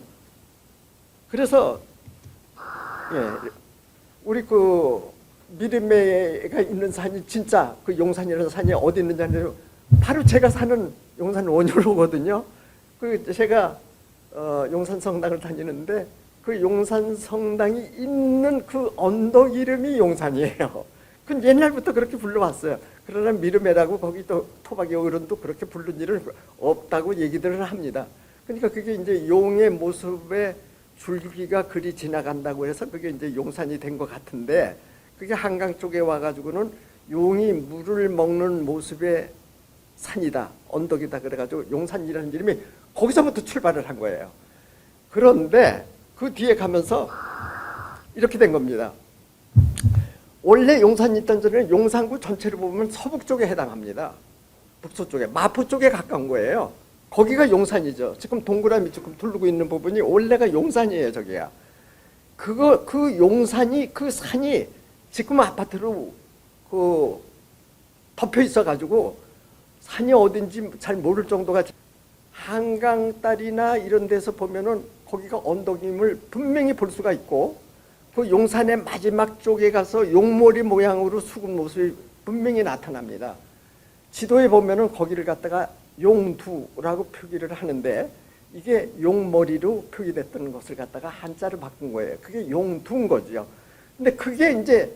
그래서 우리 그 미르메가 있는 산이 진짜 그 용산이라는 산이 어디 있는지 아니면 바로 제가 사는 용산 원효로거든요. 그 제가 용산 성당을 다니는데 그 용산 성당이 있는 그 언덕 이름이 용산이에요. 그 옛날부터 그렇게 불러왔어요. 그러나 미르메라고 거기 또 토박이 어른도 그렇게 부른 일은 없다고 얘기들을 합니다. 그러니까 그게 이제 용의 모습의 줄기가 그리 지나간다고 해서 그게 이제 용산이 된 것 같은데, 그게 한강 쪽에 와가지고는 용이 물을 먹는 모습의 산이다, 언덕이다 그래가지고 용산이라는 이름이 거기서부터 출발을 한 거예요. 그런데 그 뒤에 가면서 이렇게 된 겁니다. 원래 용산이 있던 전에는 용산구 전체를 보면 서북 쪽에 해당합니다. 북서쪽에, 마포 쪽에 가까운 거예요. 거기가 용산이죠. 지금 동그라미 조금 두르고 있는 부분이 원래가 용산이에요, 저기야. 그 용산이, 그 산이 지금 아파트로 덮여 있어가지고 산이 어딘지 잘 모를 정도가, 한강딸이나 이런 데서 보면은 거기가 언덕임을 분명히 볼 수가 있고, 그 용산의 마지막 쪽에 가서 용머리 모양으로 수군 모습이 분명히 나타납니다. 지도에 보면은 거기를 갖다가 용두라고 표기를 하는데, 이게 용머리로 표기됐던 것을 갖다가 한자를 바꾼 거예요. 그게 용두인 거죠. 근데 그게 이제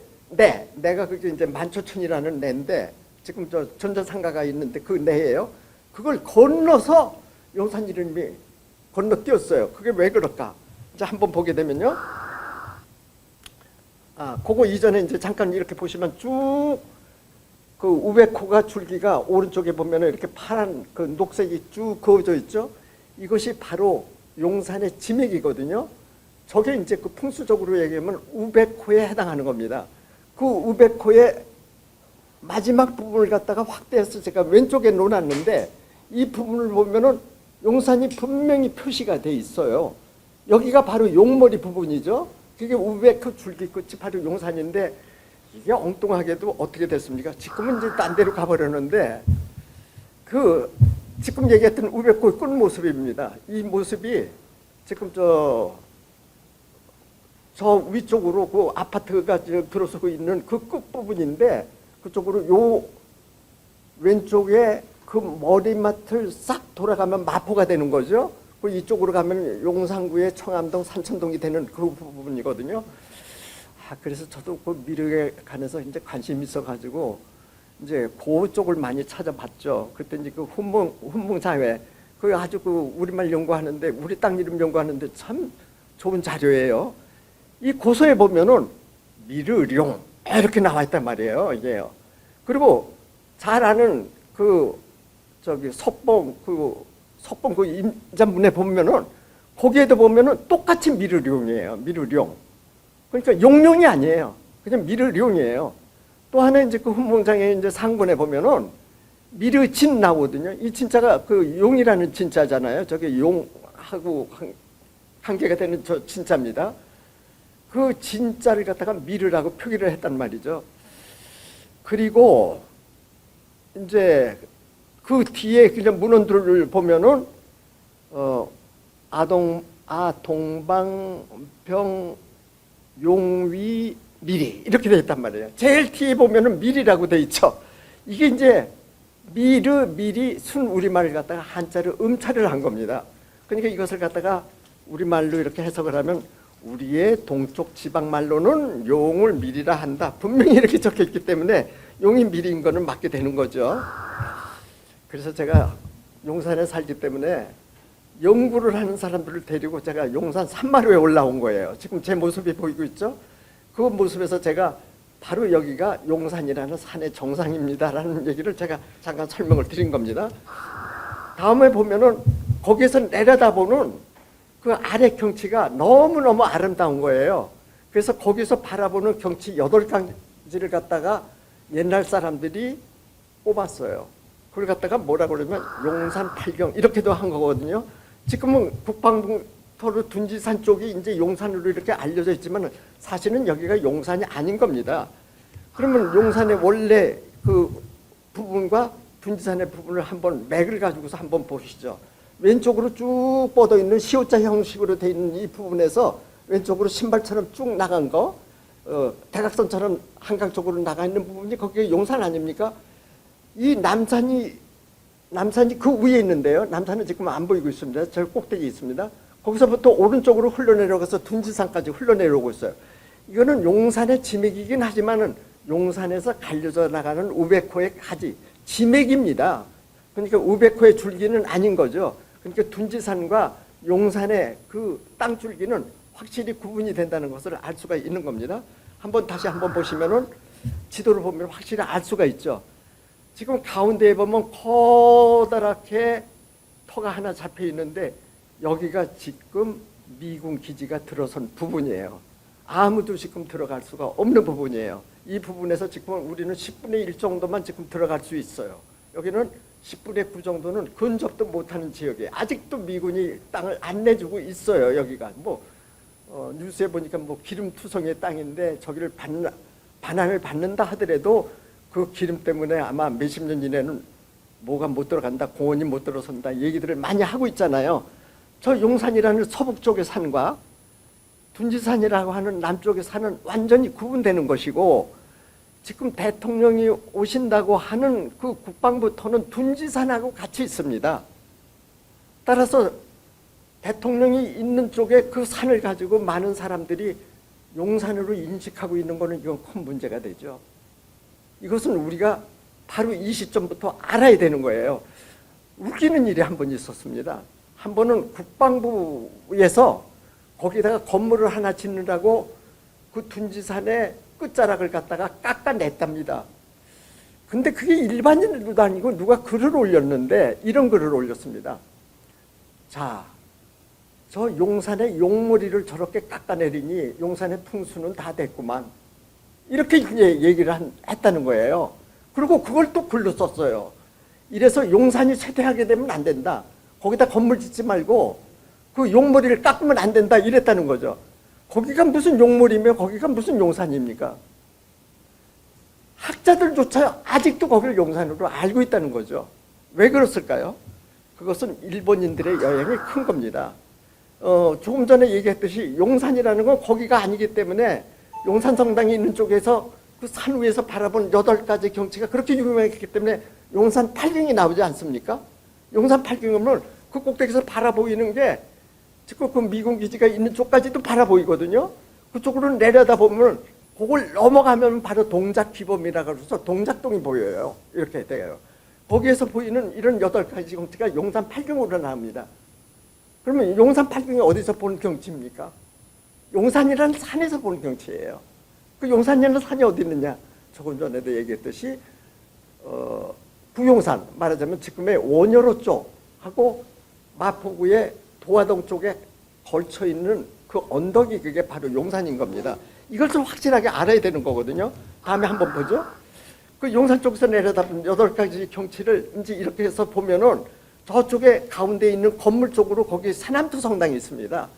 내가 그게 이제 만초천이라는 내인데, 지금 저 전전상가가 있는데 그 내예요. 그걸 건너서 용산 이름이 건너뛰었어요. 그게 왜 그럴까? 이제 한번 보게 되면요. 그거 이전에 이제 잠깐 이렇게 보시면 쭉 그 우베코가 줄기가 오른쪽에 보면은 이렇게 파란 그 녹색이 쭉 그어져 있죠. 이것이 바로 용산의 지맥이거든요. 저게 이제 그 풍수적으로 얘기하면 우베코에 해당하는 겁니다. 그 우베코의 마지막 부분을 갖다가 확대해서 제가 왼쪽에 놓았는데, 이 부분을 보면은 용산이 분명히 표시가 돼 있어요. 여기가 바로 용머리 부분이죠. 그게 우베코 줄기 끝이 바로 용산인데, 이게 엉뚱하게도 어떻게 됐습니까? 지금은 이제 딴 데로 가버렸는데, 그 지금 얘기했던 우베코의 끝 모습입니다. 이 모습이 지금 저 위쪽으로 그 아파트가 들어서고 있는 그 끝부분인데, 그쪽으로 요 왼쪽에 그 머리맡을 싹 돌아가면 마포가 되는 거죠. 그 이쪽으로 가면 용산구의 청암동, 산천동이 되는 그 부분이거든요. 그래서 저도 그 미륵에 관해서 이제 관심이 있어가지고 이제 그쪽을 많이 찾아봤죠. 그때 이제 그 훈봉사회, 그 아주 그 우리말 연구하는데, 우리 땅 이름 연구하는데 참 좋은 자료예요. 이 고서에 보면은 미르룡 이렇게 나와 있단 말이에요, 이게요. 그리고 잘 아는 그 저기 석봉 그 임자문에 보면은 거기에도 보면은 똑같이 미르룡이에요, 미르룡. 그러니까 용룡이 아니에요. 그냥 미르룡이에요. 또 하나 이제 그 훈봉장에 이제 상본에 보면은 미르진 나오거든요. 이 진짜가 그 용이라는 진짜잖아요. 저게 용하고 관계가 되는 저 진짜입니다. 그 진짜를 갖다가 미르라고 표기를 했단 말이죠. 그리고 이제 그 뒤에 그냥 문헌들을 보면은 동방병 용위 미리 이렇게 되어 있단 말이에요. 제일 뒤에 보면은 미리라고 되어 있죠. 이게 이제 미르, 미리, 순 우리말을 갖다가 한자로 음차를 한 겁니다. 그러니까 이것을 갖다가 우리말로 이렇게 해석을 하면, 우리의 동쪽 지방말로는 용을 미리라 한다, 분명히 이렇게 적혀 있기 때문에 용이 미리인 거는 맞게 되는 거죠. 그래서 제가 용산에 살기 때문에 연구를 하는 사람들을 데리고 제가 용산 산마루에 올라온 거예요. 지금 제 모습이 보이고 있죠? 그 모습에서 제가 바로 여기가 용산이라는 산의 정상입니다라는 얘기를 제가 잠깐 설명을 드린 겁니다. 다음에 보면은 거기에서 내려다보는 그 아래 경치가 너무너무 아름다운 거예요. 그래서 거기서 바라보는 경치 8가지를 갖다가 옛날 사람들이 뽑았어요. 그걸 갖다가 뭐라 그러면 용산 팔경 이렇게도 한 거거든요. 지금은 국방부토로 둔지산 쪽이 이제 용산으로 이렇게 알려져 있지만 사실은 여기가 용산이 아닌 겁니다. 그러면 용산의 원래 그 부분과 둔지산의 부분을 한번 맥을 가지고서 한번 보시죠. 왼쪽으로 쭉 뻗어 있는 시옷자 형식으로 되어 있는 이 부분에서 왼쪽으로 신발처럼 쭉 나간 거, 대각선처럼 한강 쪽으로 나가 있는 부분이 거기가 용산 아닙니까? 이 남산이 그 위에 있는데요. 남산은 지금 안 보이고 있습니다. 저 꼭대기에 있습니다. 거기서부터 오른쪽으로 흘러내려가서 둔지산까지 흘러내려오고 있어요. 이거는 용산의 지맥이긴 하지만은 용산에서 갈려져 나가는 우베코의 가지 지맥입니다. 그러니까 우베코의 줄기는 아닌 거죠. 그러니까 둔지산과 용산의 그 땅줄기는 확실히 구분이 된다는 것을 알 수가 있는 겁니다. 다시 한번 보시면은 지도를 보면 확실히 알 수가 있죠. 지금 가운데에 보면 커다랗게 터가 하나 잡혀 있는데 여기가 지금 미군 기지가 들어선 부분이에요. 아무도 지금 들어갈 수가 없는 부분이에요. 이 부분에서 지금 우리는 10분의 1 정도만 지금 들어갈 수 있어요. 여기는 10분의 9 정도는 근접도 못하는 지역이에요. 아직도 미군이 땅을 안 내주고 있어요. 여기가 뉴스에 보니까 기름투성이의 땅인데 저기를 반환을 받는다 하더라도 그 기름 때문에 아마 몇십 년 이내는 뭐가 못 들어간다, 공원이 못 들어선다 얘기들을 많이 하고 있잖아요. 저 용산이라는 서북 쪽의 산과 둔지산이라고 하는 남쪽의 산은 완전히 구분되는 것이고, 지금 대통령이 오신다고 하는 그 국방부터는 둔지산하고 같이 있습니다. 따라서 대통령이 있는 쪽에 그 산을 가지고 많은 사람들이 용산으로 인식하고 있는 것은 이건 큰 문제가 되죠. 이것은 우리가 바로 이 시점부터 알아야 되는 거예요. 웃기는 일이 한 번 있었습니다. 한 번은 국방부에서 거기다가 건물을 하나 짓느라고 그 둔지산의 끝자락을 갖다가 깎아냈답니다. 근데 그게 일반인들도 아니고 누가 글을 올렸는데 이런 글을 올렸습니다. 자, 저 용산의 용머리를 저렇게 깎아내리니 용산의 풍수는 다 됐구만. 이렇게 얘기를 했다는 거예요. 그리고 그걸 또 글로 썼어요. 이래서 용산이 쇠퇴하게 되면 안 된다. 거기다 건물 짓지 말고 그 용머리를 깎으면 안 된다. 이랬다는 거죠. 거기가 무슨 용머리며 거기가 무슨 용산입니까? 학자들조차 아직도 거기를 용산으로 알고 있다는 거죠. 왜 그렇을까요? 그것은 일본인들의 영향이 큰 겁니다. 조금 전에 얘기했듯이 용산이라는 건 거기가 아니기 때문에 용산 성당이 있는 쪽에서 그 산 위에서 바라본 8가지 경치가 그렇게 유명했기 때문에 용산 팔경이 나오지 않습니까? 용산 팔경은 그 꼭대기에서 바라보이는 게 지금 그 미군 기지가 있는 쪽까지도 바라보이거든요. 그쪽으로 내려다보면 그걸 넘어가면 바로 동작기범이라고 해서 동작동이 보여요. 이렇게 돼요. 거기에서 보이는 이런 8가지 경치가 용산 팔경으로 나옵니다. 그러면 용산 팔경이 어디서 보는 경치입니까? 용산이라는 산에서 보는 경치예요. 그 용산이라는 산이 어디 있느냐? 조금 전에도 얘기했듯이 부용산, 말하자면 지금의 원효로 쪽하고 마포구의 도화동 쪽에 걸쳐 있는 그 언덕이 그게 바로 용산인 겁니다. 이걸 좀 확실하게 알아야 되는 거거든요. 다음에 한번 보죠. 그 용산 쪽에서 내려다보는 8가지 경치를 이제 이렇게 해서 보면은 저쪽에 가운데 있는 건물 쪽으로 거기 사남투 성당이 있습니다.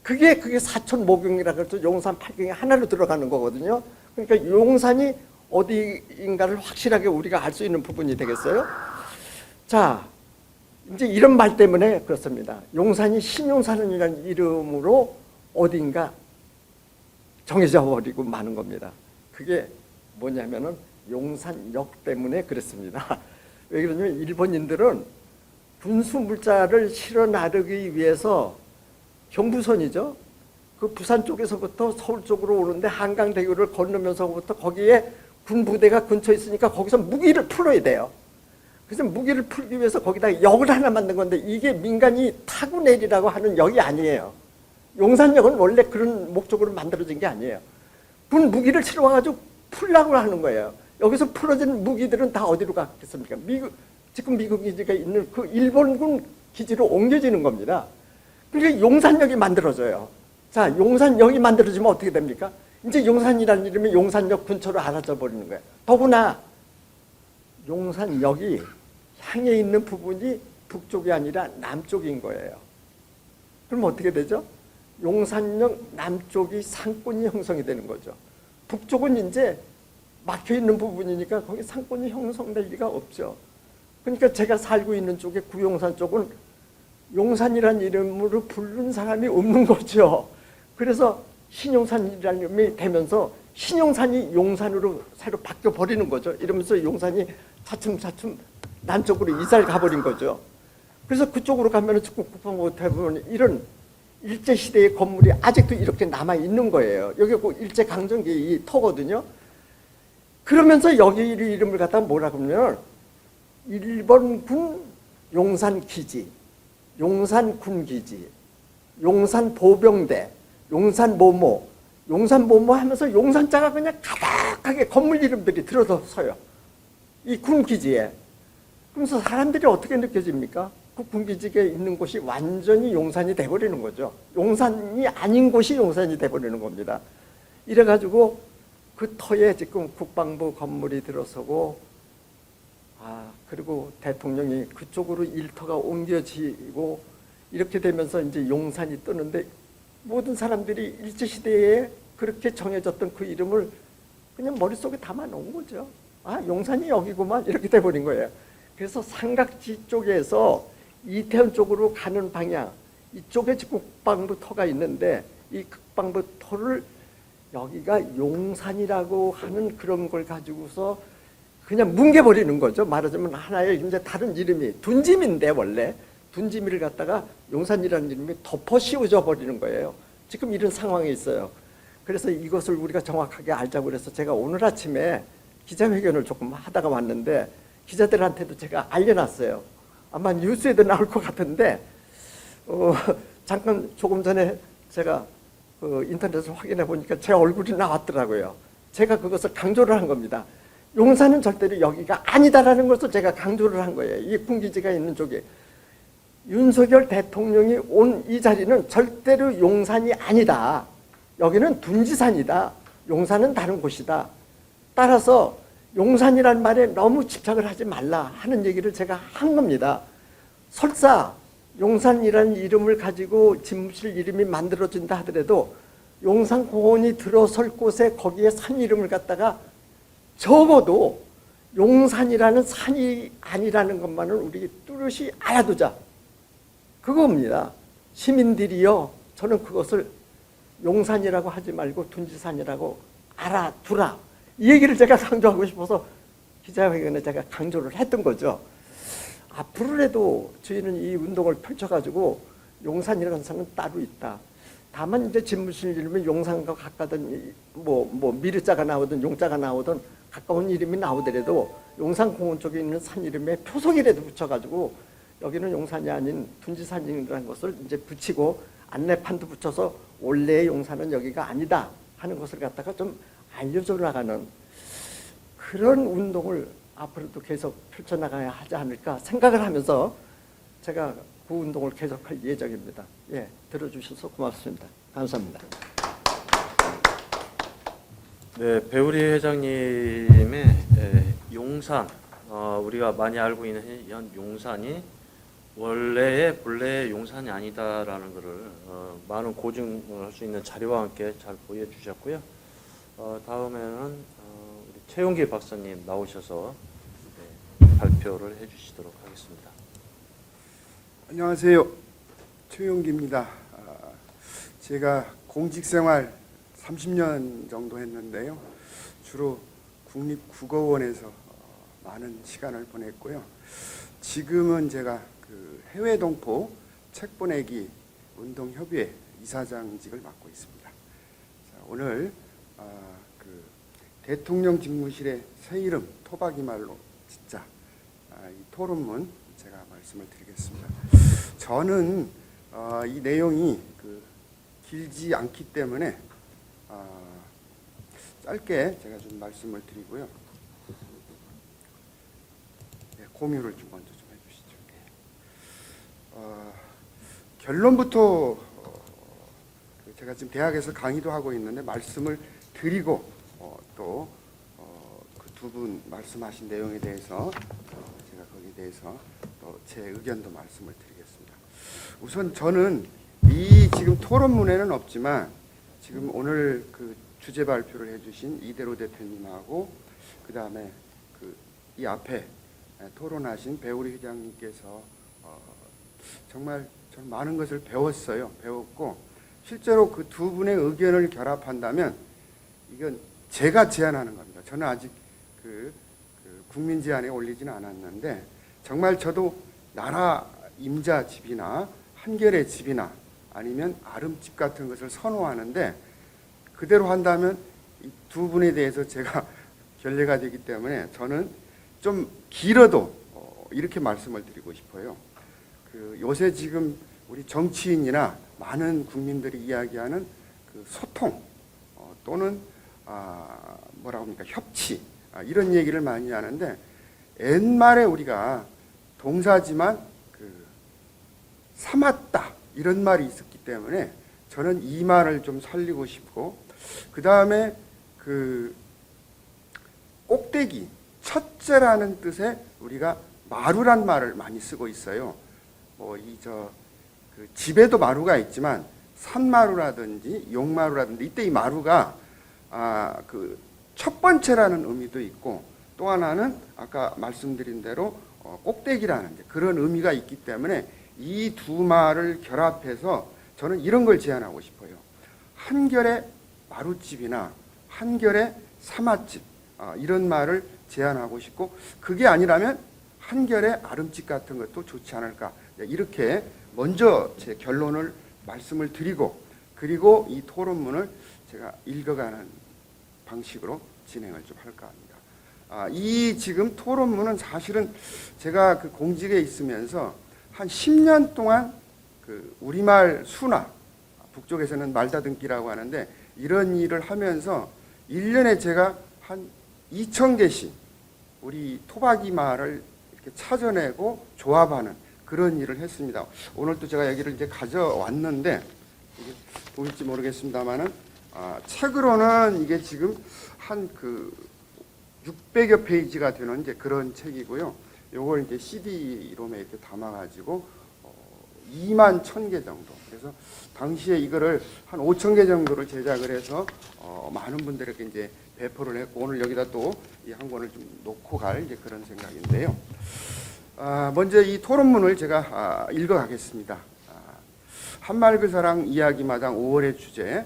그게 사촌 모경이라고 해서 용산 팔경이 하나로 들어가는 거거든요. 그러니까 용산이 어디인가를 확실하게 우리가 알 수 있는 부분이 되겠어요. 자, 이제 이런 말 때문에 그렇습니다. 용산이 신용산이라는 이름으로 어딘가 정해져 버리고 마는 겁니다. 그게 뭐냐면은 용산역 때문에 그랬습니다. 왜 그러냐면 일본인들은 군수 물자를 실어 나르기 위해서 경부선이죠. 그 부산 쪽에서부터 서울 쪽으로 오는데 한강대교를 건너면서부터 거기에 군부대가 근처에 있으니까 거기서 무기를 풀어야 돼요. 그래서 무기를 풀기 위해서 거기다 역을 하나 만든 건데 이게 민간이 타고 내리라고 하는 역이 아니에요. 용산역은 원래 그런 목적으로 만들어진 게 아니에요. 군 무기를 실어와가지고 풀라고 하는 거예요. 여기서 풀어진 무기들은 다 어디로 갔겠습니까? 지금 미국 기지가 있는 그 일본군 기지로 옮겨지는 겁니다. 그러니까 용산역이 만들어져요. 자, 용산역이 만들어지면 어떻게 됩니까? 이제 용산이라는 이름이 용산역 근처로 알아져 버리는 거예요. 더구나 용산역이 향해 있는 부분이 북쪽이 아니라 남쪽인 거예요. 그럼 어떻게 되죠? 용산역 남쪽이 상권이 형성이 되는 거죠. 북쪽은 이제 막혀 있는 부분이니까 거기 상권이 형성될 리가 없죠. 그러니까 제가 살고 있는 쪽에 구용산 쪽은 용산이라는 이름으로 부르는 사람이 없는 거죠. 그래서 신용산이라는 이름이 되면서 신용산이 용산으로 새로 바뀌어 버리는 거죠. 이러면서 용산이 차츰차츰 남쪽으로 이사를 가버린 거죠. 그래서 그쪽으로 가면 지금 국방부에 보면 이런 일제시대의 건물이 아직도 이렇게 남아있는 거예요. 여기 그 일제강점기 이 터거든요. 그러면서 여기 이름을 갖다가 뭐라고 하면 일본군 용산기지, 용산군기지, 용산보병대, 용산 뭐뭐, 용산 뭐뭐 하면서 용산자가 그냥 가득하게 건물 이름들이 들어서요. 이 군기지에. 그러면서 사람들이 어떻게 느껴집니까? 그 군기지에 있는 곳이 완전히 용산이 돼버리는 거죠. 용산이 아닌 곳이 용산이 돼버리는 겁니다. 이래가지고 그 터에 지금 국방부 건물이 들어서고, 그리고 대통령이 그쪽으로 일터가 옮겨지고 이렇게 되면서 이제 용산이 뜨는데, 모든 사람들이 일제시대에 그렇게 정해졌던 그 이름을 그냥 머릿속에 담아 놓은 거죠. 용산이 여기구만, 이렇게 돼버린 거예요. 그래서 삼각지 쪽에서 이태원 쪽으로 가는 방향, 이쪽에 지금 국방부 터가 있는데, 이 국방부 터를 여기가 용산이라고 하는 그런 걸 가지고서 그냥 뭉개버리는 거죠. 말하자면 하나의 이제 다른 이름이 둔짐인데, 원래 둔짐이를 갖다가 용산이라는 이름이 덮어 씌워져 버리는 거예요. 지금 이런 상황이 있어요. 그래서 이것을 우리가 정확하게 알자고 그래서 제가 오늘 아침에 기자회견을 조금 하다가 왔는데, 기자들한테도 제가 알려놨어요. 아마 뉴스에도 나올 것 같은데, 잠깐 조금 전에 제가 인터넷을 확인해 보니까 제 얼굴이 나왔더라고요. 제가 그것을 강조를 한 겁니다. 용산은 절대로 여기가 아니다라는 것을 제가 강조를 한 거예요. 이 군기지가 있는 쪽에. 윤석열 대통령이 온 이 자리는 절대로 용산이 아니다. 여기는 둔지산이다. 용산은 다른 곳이다. 따라서 용산이란 말에 너무 집착을 하지 말라 하는 얘기를 제가 한 겁니다. 설사 용산이라는 이름을 가지고 집무실 이름이 만들어진다 하더라도 용산공원이 들어설 곳에 거기에 산 이름을 갖다가 적어도 용산이라는 산이 아니라는 것만은 우리 뚜렷이 알아두자. 그겁니다. 시민들이요, 저는 그것을 용산이라고 하지 말고 둔지산이라고 알아두라. 이 얘기를 제가 강조하고 싶어서 기자회견에 제가 강조를 했던 거죠. 앞으로라도 저희는 이 운동을 펼쳐가지고 용산이라는 산은 따로 있다. 다만 이제 집무실 이름이 용산과 가까든 뭐 미르자가 나오든 용자가 나오든 가까운 이름이 나오더라도 용산공원 쪽에 있는 산 이름에 표속이라도 붙여가지고 여기는 용산이 아닌 둔지산이라는 것을 이제 붙이고 안내판도 붙여서 원래의 용산은 여기가 아니다 하는 것을 갖다가 좀 알려줘 나가는 그런 운동을 앞으로도 계속 펼쳐나가야 하지 않을까 생각을 하면서 제가 그 운동을 계속할 예정입니다. 예, 들어주셔서 고맙습니다. 감사합니다. 네, 배우리 회장님의 용산, 우리가 많이 알고 있는 현 용산이 원래의 본래의 용산이 아니다라는 것을 많은 고증할 수 있는 자료와 함께 잘 보여주셨고요. 다음에는 우리 최용기 박사님 나오셔서 발표를 해주시도록 하겠습니다. 안녕하세요. 최용기입니다. 제가 공직생활 30년 정도 했는데요. 주로 국립국어원에서 많은 시간을 보냈고요. 지금은 제가 그 해외 동포 책 보내기 운동협의회 이사장직을 맡고 있습니다. 자, 오늘 그 대통령 집무실의 새 이름 토박이 말로 짓자, 이 토론문 제가 말씀을 드리겠습니다. 저는 이 내용이 길지 않기 때문에 짧게 제가 좀 말씀을 드리고요. 네, 공유를 좀 먼저 좀 해주시죠. 결론부터 제가 지금 대학에서 강의도 하고 있는데 말씀을 드리고 또 그 두 분 말씀하신 내용에 대해서 제가 거기에 대해서 또 제 의견도 말씀을 드리겠습니다. 우선 저는 이 지금 토론문에는 없지만 지금 오늘 그 주제 발표를 해주신 이대로 대표님하고 그 다음에 이 앞에 토론하신 배우리 회장님께서 정말 저는 많은 것을 배웠고 실제로 그 두 분의 의견을 결합한다면 이건 제가 제안하는 겁니다. 저는 아직 그 국민 제안에 올리지는 않았는데 정말 저도 나라 임자 집이나 한결의 집이나 아니면 아름집 같은 것을 선호하는데 그대로 한다면 이 두 분에 대해서 제가 결례가 되기 때문에 저는 좀 길어도 이렇게 말씀을 드리고 싶어요. 요새 지금 우리 정치인이나 많은 국민들이 이야기하는 그 소통 또는 뭐라고 합니까 협치 이런 얘기를 많이 하는데 옛말에 우리가 동사지만 그 삼았다 이런 말이 있었기 때문에 저는 이 말을 좀 살리고 싶고 그 다음에 그 꼭대기 첫째라는 뜻의 우리가 마루란 말을 많이 쓰고 있어요. 뭐 그 집에도 마루가 있지만 산마루라든지 용마루라든지 이때 이 마루가 그 첫 번째라는 의미도 있고 또 하나는 아까 말씀드린 대로 꼭대기라는 그런 의미가 있기 때문에 이 두 말을 결합해서 저는 이런 걸 제안하고 싶어요. 한결의 마루집이나 한결의 사맛집 이런 말을 제안하고 싶고 그게 아니라면 한결의 아름집 같은 것도 좋지 않을까 이렇게 먼저 제 결론을 말씀을 드리고 그리고 이 토론문을 제가 읽어가는 방식으로 진행을 좀 할까 합니다. 이 지금 토론문은 사실은 제가 그 공직에 있으면서 한 10년 동안 그 우리말 순화, 북쪽에서는 말다듬기라고 하는데 이런 일을 하면서 1년에 제가 한 2,000개씩 우리 토박이 말을 이렇게 찾아내고 조합하는 그런 일을 했습니다. 오늘 또 제가 여기를 이제 가져왔는데 이게 보일지 모르겠습니다만은 책으로는 이게 지금 한 그 600여 페이지가 되는 이제 그런 책이고요. 요걸 이제 CD-롬에 이렇게 담아가지고 2만 1,000개 정도. 그래서 당시에 이거를 한 5,000개 정도를 제작을 해서 많은 분들에게 이제 배포를 했고 오늘 여기다 또 이 한 권을 좀 놓고 갈 이제 그런 생각인데요. 먼저 이 토론문을 제가 읽어가겠습니다. 한말그사랑 이야기마당 5월의 주제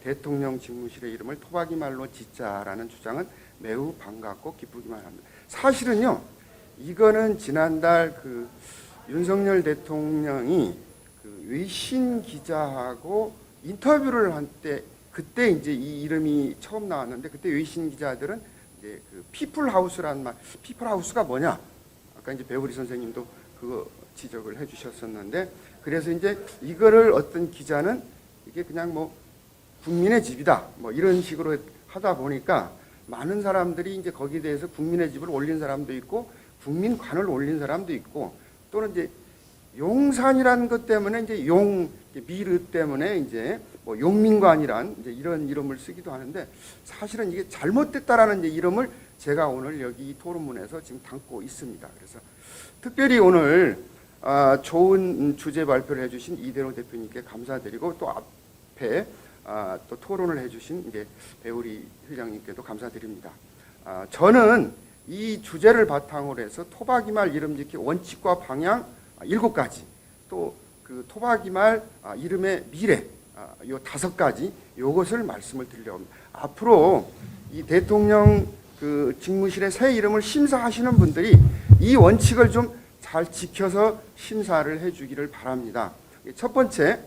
대통령 집무실의 이름을 토박이 말로 짓자라는 주장은 매우 반갑고 기쁘기만 합니다. 사실은요, 이거는 지난달 그 윤석열 대통령이 그 외신 기자하고 인터뷰를 한 때 그때 이제 이 이름이 처음 나왔는데 그때 외신 기자들은 이제 그 피플하우스라는 말, 피플하우스가 뭐냐? 아까 이제 배우리 선생님도 그거 지적을 해주셨었는데 그래서 이제 이거를 어떤 기자는 이게 그냥 뭐 국민의 집이다 뭐 이런 식으로 하다 보니까 많은 사람들이 이제 거기에 대해서 국민의 집을 올린 사람도 있고 국민관을 올린 사람도 있고 또는 이제 용산이라는 것 때문에 이제 미르 때문에 이제 뭐 용민관이란 이제 이런 이름을 쓰기도 하는데 사실은 이게 잘못됐다라는 이제 이름을 제가 오늘 여기 토론문에서 지금 담고 있습니다. 그래서 특별히 오늘 좋은 주제 발표를 해주신 이대로 대표님께 감사드리고 또 앞에 또 토론을 해주신 이제 배우리 회장님께도 감사드립니다. 저는 이 주제를 바탕으로 해서 토박이말 이름 짓기 원칙과 방향 7가지 또 그 토박이말 이름의 미래 요 5가지 요것을 말씀을 드리려고 합니다. 앞으로 이 대통령 그 직무실의 새 이름을 심사하시는 분들이 이 원칙을 좀 잘 지켜서 심사를 해주기를 바랍니다. 첫 번째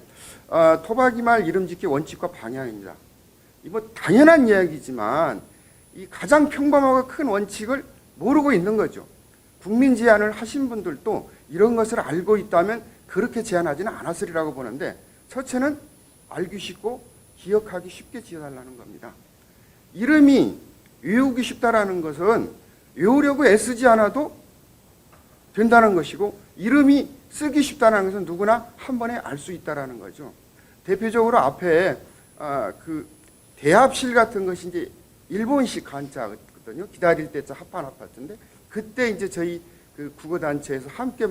토박이말 이름 짓기 원칙과 방향입니다. 이 뭐 당연한 이야기지만 이 가장 평범하고 큰 원칙을 모르고 있는 거죠. 국민 제안을 하신 분들도 이런 것을 알고 있다면 그렇게 제안하지는 않았으리라고 보는데 첫째는 알기 쉽고 기억하기 쉽게 지어달라는 겁니다. 이름이 외우기 쉽다라는 것은 외우려고 애쓰지 않아도 된다는 것이고 이름이 쓰기 쉽다는 것은 누구나 한 번에 알 수 있다라는 거죠. 대표적으로 앞에 그 대합실 같은 것이 이제 일본식 한자거든요. 기다릴 때자 합판 아파트인데 그때 이제 저희 그 국어단체에서 함께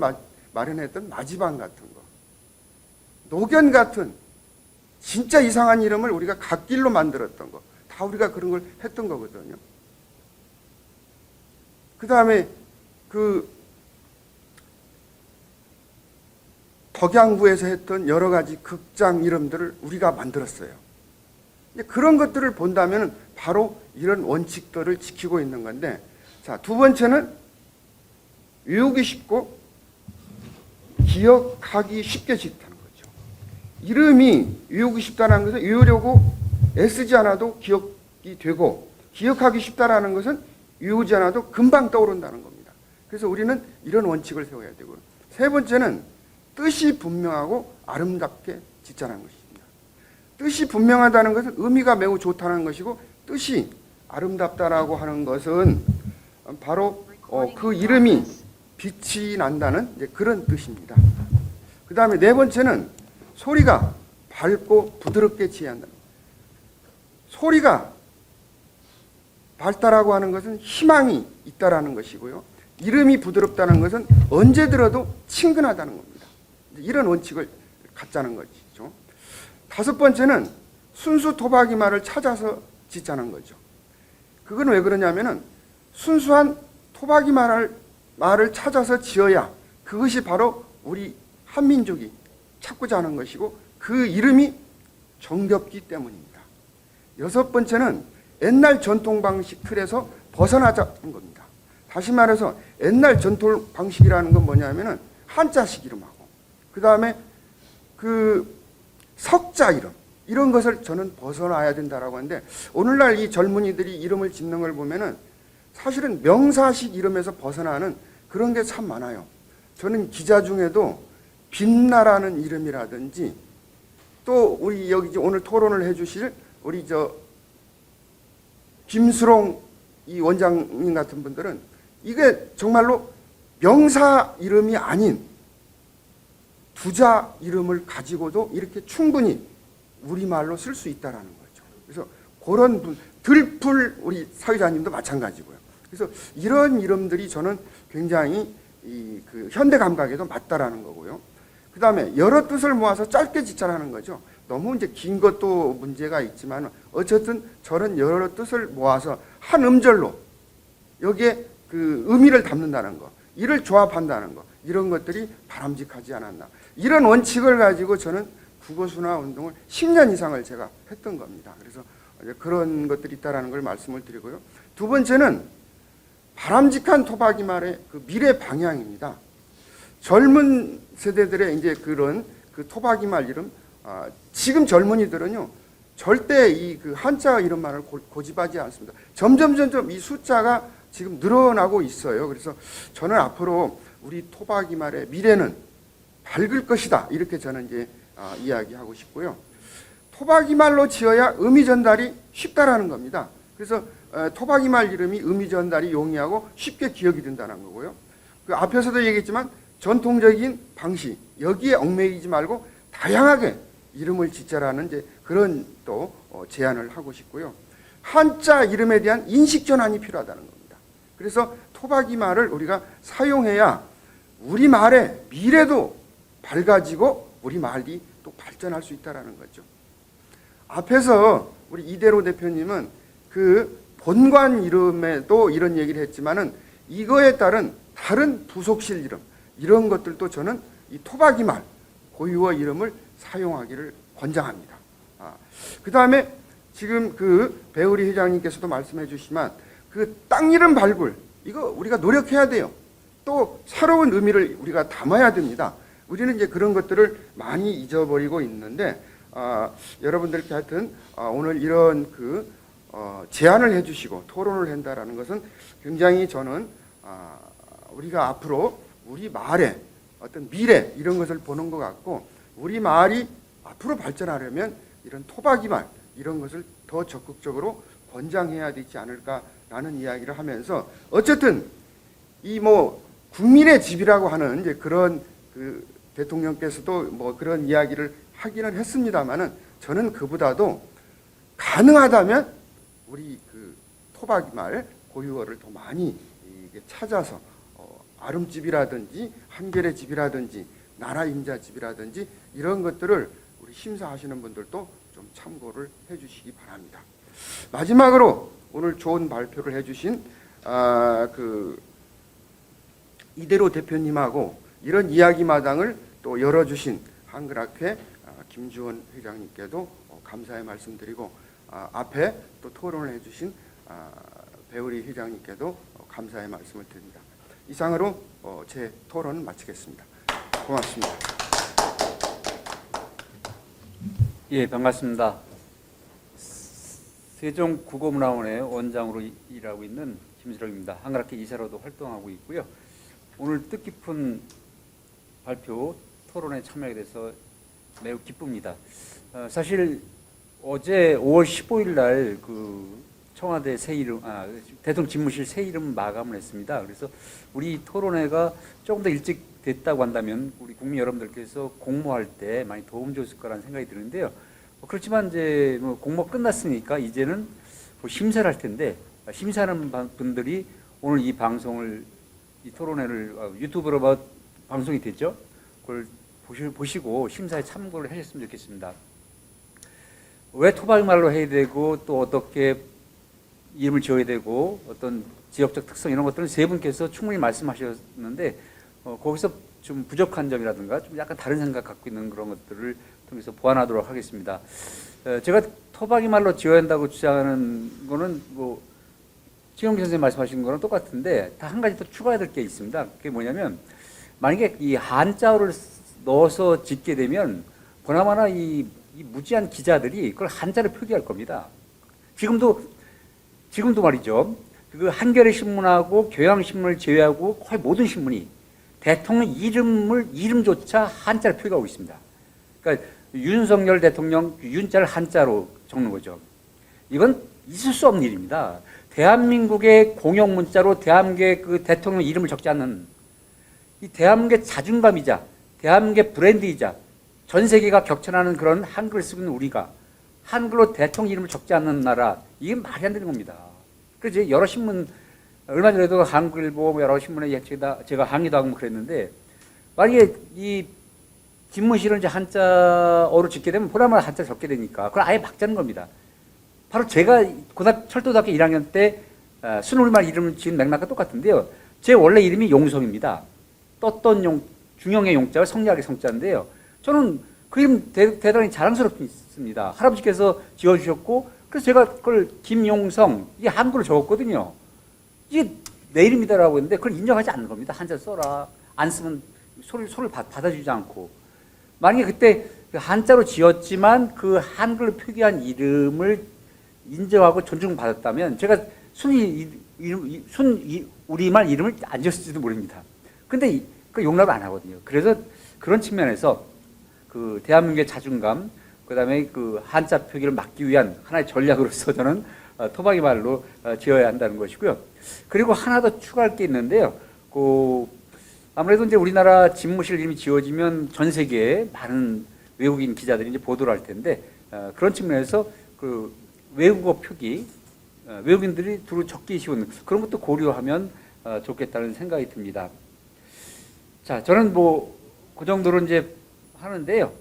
마련했던 마지방 같은 거, 노견 같은 진짜 이상한 이름을 우리가 갓길로 만들었던 거, 다 우리가 그런 걸 했던 거거든요. 그 다음에 그 덕양구에서 했던 여러 가지 극장 이름들을 우리가 만들었어요. 그런 것들을 본다면 바로 이런 원칙들을 지키고 있는 건데, 자, 두 번째는 외우기 쉽고 기억하기 쉽게 짓다는 거죠. 이름이 외우기 쉽다는 것은 외우려고 애쓰지 않아도 기억이 되고 기억하기 쉽다는 것은 외우지 않아도 금방 떠오른다는 겁니다. 그래서 우리는 이런 원칙을 세워야 되고 세 번째는 뜻이 분명하고 아름답게 짓자는 것입니다. 뜻이 분명하다는 것은 의미가 매우 좋다는 것이고, 뜻이 아름답다라고 하는 것은 바로 그 이름이 빛이 난다는 이제 그런 뜻입니다. 그 다음에 네 번째는 소리가 밝고 부드럽게 지혜한다. 소리가 밝다라고 하는 것은 희망이 있다라는 것이고요. 이름이 부드럽다는 것은 언제 들어도 친근하다는 겁니다. 이런 원칙을 갖자는 것이죠. 다섯 번째는 순수 토박이 말을 찾아서 짓자는 거죠. 그건 왜 그러냐면은 순수한 토박이 말을 찾아서 지어야 그것이 바로 우리 한민족이 찾고자 하는 것이고 그 이름이 정겹기 때문입니다. 여섯 번째는 옛날 전통 방식 틀에서 벗어나자는 겁니다. 다시 말해서 옛날 전통 방식이라는 건 뭐냐면은 한자식 이름하고 그 다음에 그 석자 이름 이런 것을 저는 벗어나야 된다라고 하는데 오늘날 이 젊은이들이 이름을 짓는 걸 보면은 사실은 명사식 이름에서 벗어나는 그런 게 참 많아요. 저는 기자 중에도 빛나라는 이름이라든지 또 우리 여기 오늘 토론을 해주실 우리 김수롱 이 원장님 같은 분들은 이게 정말로 명사 이름이 아닌 두자 이름을 가지고도 이렇게 충분히 우리말로 쓸 수 있다라는 거죠. 그래서 그런 분, 들풀 우리 사회자님도 마찬가지고요. 그래서 이런 이름들이 저는 굉장히 그 현대 감각에도 맞다라는 거고요. 그 다음에 여러 뜻을 모아서 짧게 짓자라는 거죠. 너무 이제 긴 것도 문제가 있지만 어쨌든 저는 여러 뜻을 모아서 한 음절로 여기에 그 의미를 담는다는 거, 이를 조합한다는 거, 이런 것들이 바람직하지 않았나. 이런 원칙을 가지고 저는 국어순화 운동을 10년 이상을 제가 했던 겁니다. 그래서 그런 것들이 있다라는 걸 말씀을 드리고요. 두 번째는 바람직한 토박이 말의 그 미래 방향입니다. 젊은 세대들의 이제 그런 그 토박이 말 이름, 지금 젊은이들은요 절대 이 그 한자 이름만을 고집하지 않습니다. 점점 이 숫자가 지금 늘어나고 있어요. 그래서 저는 앞으로 우리 토박이 말의 미래는 밝을 것이다 이렇게 저는 이제 이야기하고 싶고요. 토박이 말로 지어야 의미 전달이 쉽다라는 겁니다. 그래서 토박이 말 이름이 의미 전달이 용이하고 쉽게 기억이 된다는 거고요. 그 앞에서도 얘기했지만 전통적인 방식 여기에 얽매이지 말고 다양하게 이름을 짓자라는 이제 그런 또 제안을 하고 싶고요. 한자 이름에 대한 인식 전환이 필요하다는 겁니다. 그래서 토박이 말을 우리가 사용해야 우리 말의 미래도 밝아지고 우리 말이 또 발전할 수 있다라는 거죠. 앞에서 우리 이대로 대표님은 그 본관 이름에도 이런 얘기를 했지만은 이거에 따른 다른 부속실 이름 이런 것들도 저는 이 토박이 말 고유어 이름을 사용하기를 권장합니다. 그 다음에 지금 그 배우리 회장님께서도 말씀해 주시지만 그 땅 이름 발굴 이거 우리가 노력해야 돼요. 또 새로운 의미를 우리가 담아야 됩니다. 우리는 이제 그런 것들을 많이 잊어버리고 있는데 여러분들께 하여튼 오늘 이런 그 제안을 해주시고 토론을 한다라는 것은 굉장히 저는 우리가 앞으로 우리 말의 어떤 미래 이런 것을 보는 것 같고 우리 말이 앞으로 발전하려면 이런 토박이 말 이런 것을 더 적극적으로 권장해야 되지 않을까라는 이야기를 하면서 어쨌든 이 뭐 국민의 집이라고 하는 이제 그런 그 대통령께서도 뭐 그런 이야기를 하기는 했습니다만은 저는 그보다도 가능하다면 우리 그 토박이 말 고유어를 더 많이 이게 찾아서 아름집이라든지 한결의 집이라든지 나라임자 집이라든지 이런 것들을 우리 심사하시는 분들도 좀 참고를 해주시기 바랍니다. 마지막으로 오늘 좋은 발표를 해주신 그 이대로 대표님하고 이런 이야기 마당을 또 열어주신 한글학회 김주원 회장님께도 감사의 말씀드리고 앞에 또 토론을 해주신 배우리 회장님께도 감사의 말씀을 드립니다. 이상으로 제 토론을 마치겠습니다. 고맙습니다. 예, 반갑습니다. 세종국어문화원의 원장으로 일하고 있는 김수롱입니다. 한글학회 이사로도 활동하고 있고요. 오늘 뜻깊은 발표 토론에 참여하게 돼서 매우 기쁩니다. 사실 어제 5월 15일 날 그 청와대 새 이름, 대통령 집무실 새 이름 마감을 했습니다. 그래서 우리 토론회가 조금 더 일찍 됐다고 한다면 우리 국민 여러분들께서 공모할 때 많이 도움 줬을 거라는 생각이 드는데요. 그렇지만 이제 뭐 공모 끝났으니까 이제는 뭐 심사를 할 텐데, 심사하는 분들이 오늘 이 방송을, 이 토론회를 유튜브로 방송이 됐죠. 그걸 보시고 심사에 참고를 하셨으면 좋겠습니다. 왜 토박이말로 해야 되고 또 어떻게 이름을 지어야 되고 어떤 지역적 특성 이런 것들은 세 분께서 충분히 말씀하셨는데 거기서 좀 부족한 점이라든가 좀 약간 다른 생각 갖고 있는 그런 것들을 통해서 보완하도록 하겠습니다. 제가 토박이말로 지어야 한다고 주장하는 거는 뭐 지영기 선생님 말씀하신 거랑 똑같은데 다 한 가지 더 추가해야 될 게 있습니다. 그게 뭐냐면 만약에 이 한자어를 넣어서 짓게 되면 보나마나 이 무지한 기자들이 그걸 한자로 표기할 겁니다. 지금도 말이죠. 그 한겨레 신문하고 경향신문을 제외하고 거의 모든 신문이 대통령 이름조차 한자로 표기하고 있습니다. 그러니까 윤석열 대통령 윤자를 한자로 적는 거죠. 이건 있을 수 없는 일입니다. 대한민국의 공용 문자로 대한민국의 그 대통령 이름을 적지 않는 이 대한민국의 자존감이자 대한민국의 브랜드이자 전 세계가 격찬하는 그런 한글을 쓰고 있는 우리가 한글로 대통령 이름을 적지 않는 나라, 이게 말이 안 되는 겁니다. 그래서 여러 신문, 얼마 전에도 한글보 여러 신문에 제가 항의도 하고 그랬는데, 만약에 이 집무실은 이제 한자어로 짓게 되면 보나마나 한자 적게 되니까 그걸 아예 막자는 겁니다. 바로 제가 철도대학교 1학년 때 순우리말 이름을 지은 맥락과 똑같은데요. 제 원래 이름이 용성입니다. 떴던 중형의 용자가 성리학의 성자인데요. 저는 그 이름 대단히 자랑스럽습니다. 할아버지께서 지어주셨고, 그래서 제가 그걸 김용성, 이게 한글로 적었거든요. 이게 내 이름이다라고 했는데 그걸 인정하지 않는 겁니다. 한자 써라. 안 쓰면 소리를 받아주지 않고. 만약에 그때 한자로 지었지만 그 한글로 표기한 이름을 인정하고 존중받았다면 제가 우리말 이름을 안 지었을지도 모릅니다. 근데 그 용납을 안 하거든요. 그래서 그런 측면에서 그 대한민국의 자존감, 그다음에 그 한자 표기를 막기 위한 하나의 전략으로서 저는 토박이 말로 지어야 한다는 것이고요. 그리고 하나 더 추가할 게 있는데요. 아무래도 이제 우리나라 집무실 이름이 지어지면 전 세계에 많은 외국인 기자들이 이제 보도를 할 텐데 그런 측면에서 그 외국어 표기, 외국인들이 두루 적기 쉬운 그런 것도 고려하면 좋겠다는 생각이 듭니다. 자, 저는 그 정도로 이제 하는데요.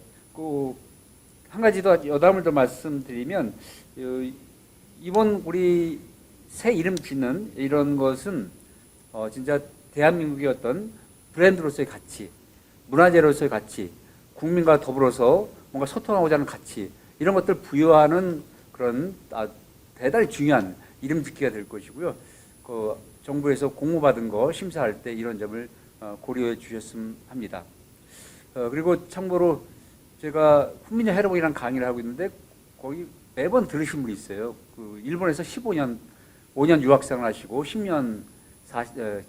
한 가지 더 여담을 더 말씀드리면, 이번 우리 새 이름 짓는 이런 것은 진짜 대한민국의 어떤 브랜드로서의 가치, 문화재로서의 가치, 국민과 더불어서 뭔가 소통하고자 하는 가치, 이런 것들을 부여하는 그런 대단히 중요한 이름 짓기가 될 것이고요. 정부에서 공모받은 거 심사할 때 이런 점을 고려해 주셨으면 합니다. 그리고 참고로 제가 훈민정 해로봉이라는 강의를 하고 있는데 거기 매번 들으신 분이 있어요. 일본에서 5년 유학생을 하시고 10년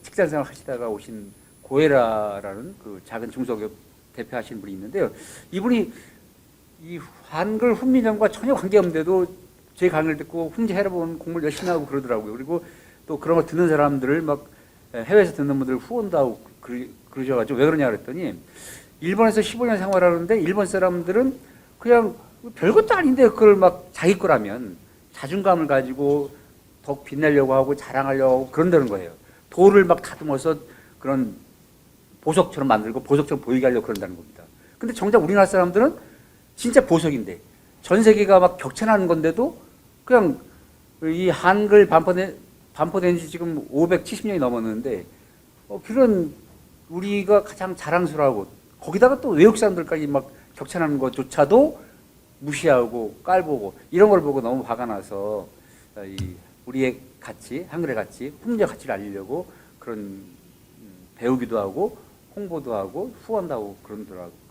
직장생활 하시다가 오신 고에라라는 그 작은 중소기업 대표하시는 분이 있는데요. 이분이 이 한글 훈민정과 전혀 관계없는데도 제 강의를 듣고 훈민정 해로봉 공부를 열심히 하고 그러더라고요. 그리고 또 그런 거 듣는 사람들을 막 해외에서 듣는 분들 후원도 하고 그러셔가지고 왜 그러냐 그랬더니 일본에서 15년 생활하는데 일본 사람들은 그냥 별것도 아닌데 그걸 막 자기 거라면 자존감을 가지고 더욱 빛내려고 하고 자랑하려고 하고 그런다는 거예요. 돌을 막 다듬어서 그런 보석처럼 만들고 보석처럼 보이게 하려고 그런다는 겁니다. 근데 정작 우리나라 사람들은 진짜 보석인데 전 세계가 막 격찬하는 건데도 그냥 이 한글 반포된 지 지금 570년이 넘었는데 그런 우리가 가장 자랑스러워하고 거기다가 또 외국 사람들까지 막 격찬하는 것조차도 무시하고 깔보고 이런 걸 보고 너무 화가 나서 우리의 가치, 한글의 가치, 훈민정 가치를 알리려고 그런 배우기도 하고 홍보도 하고 후원도 하고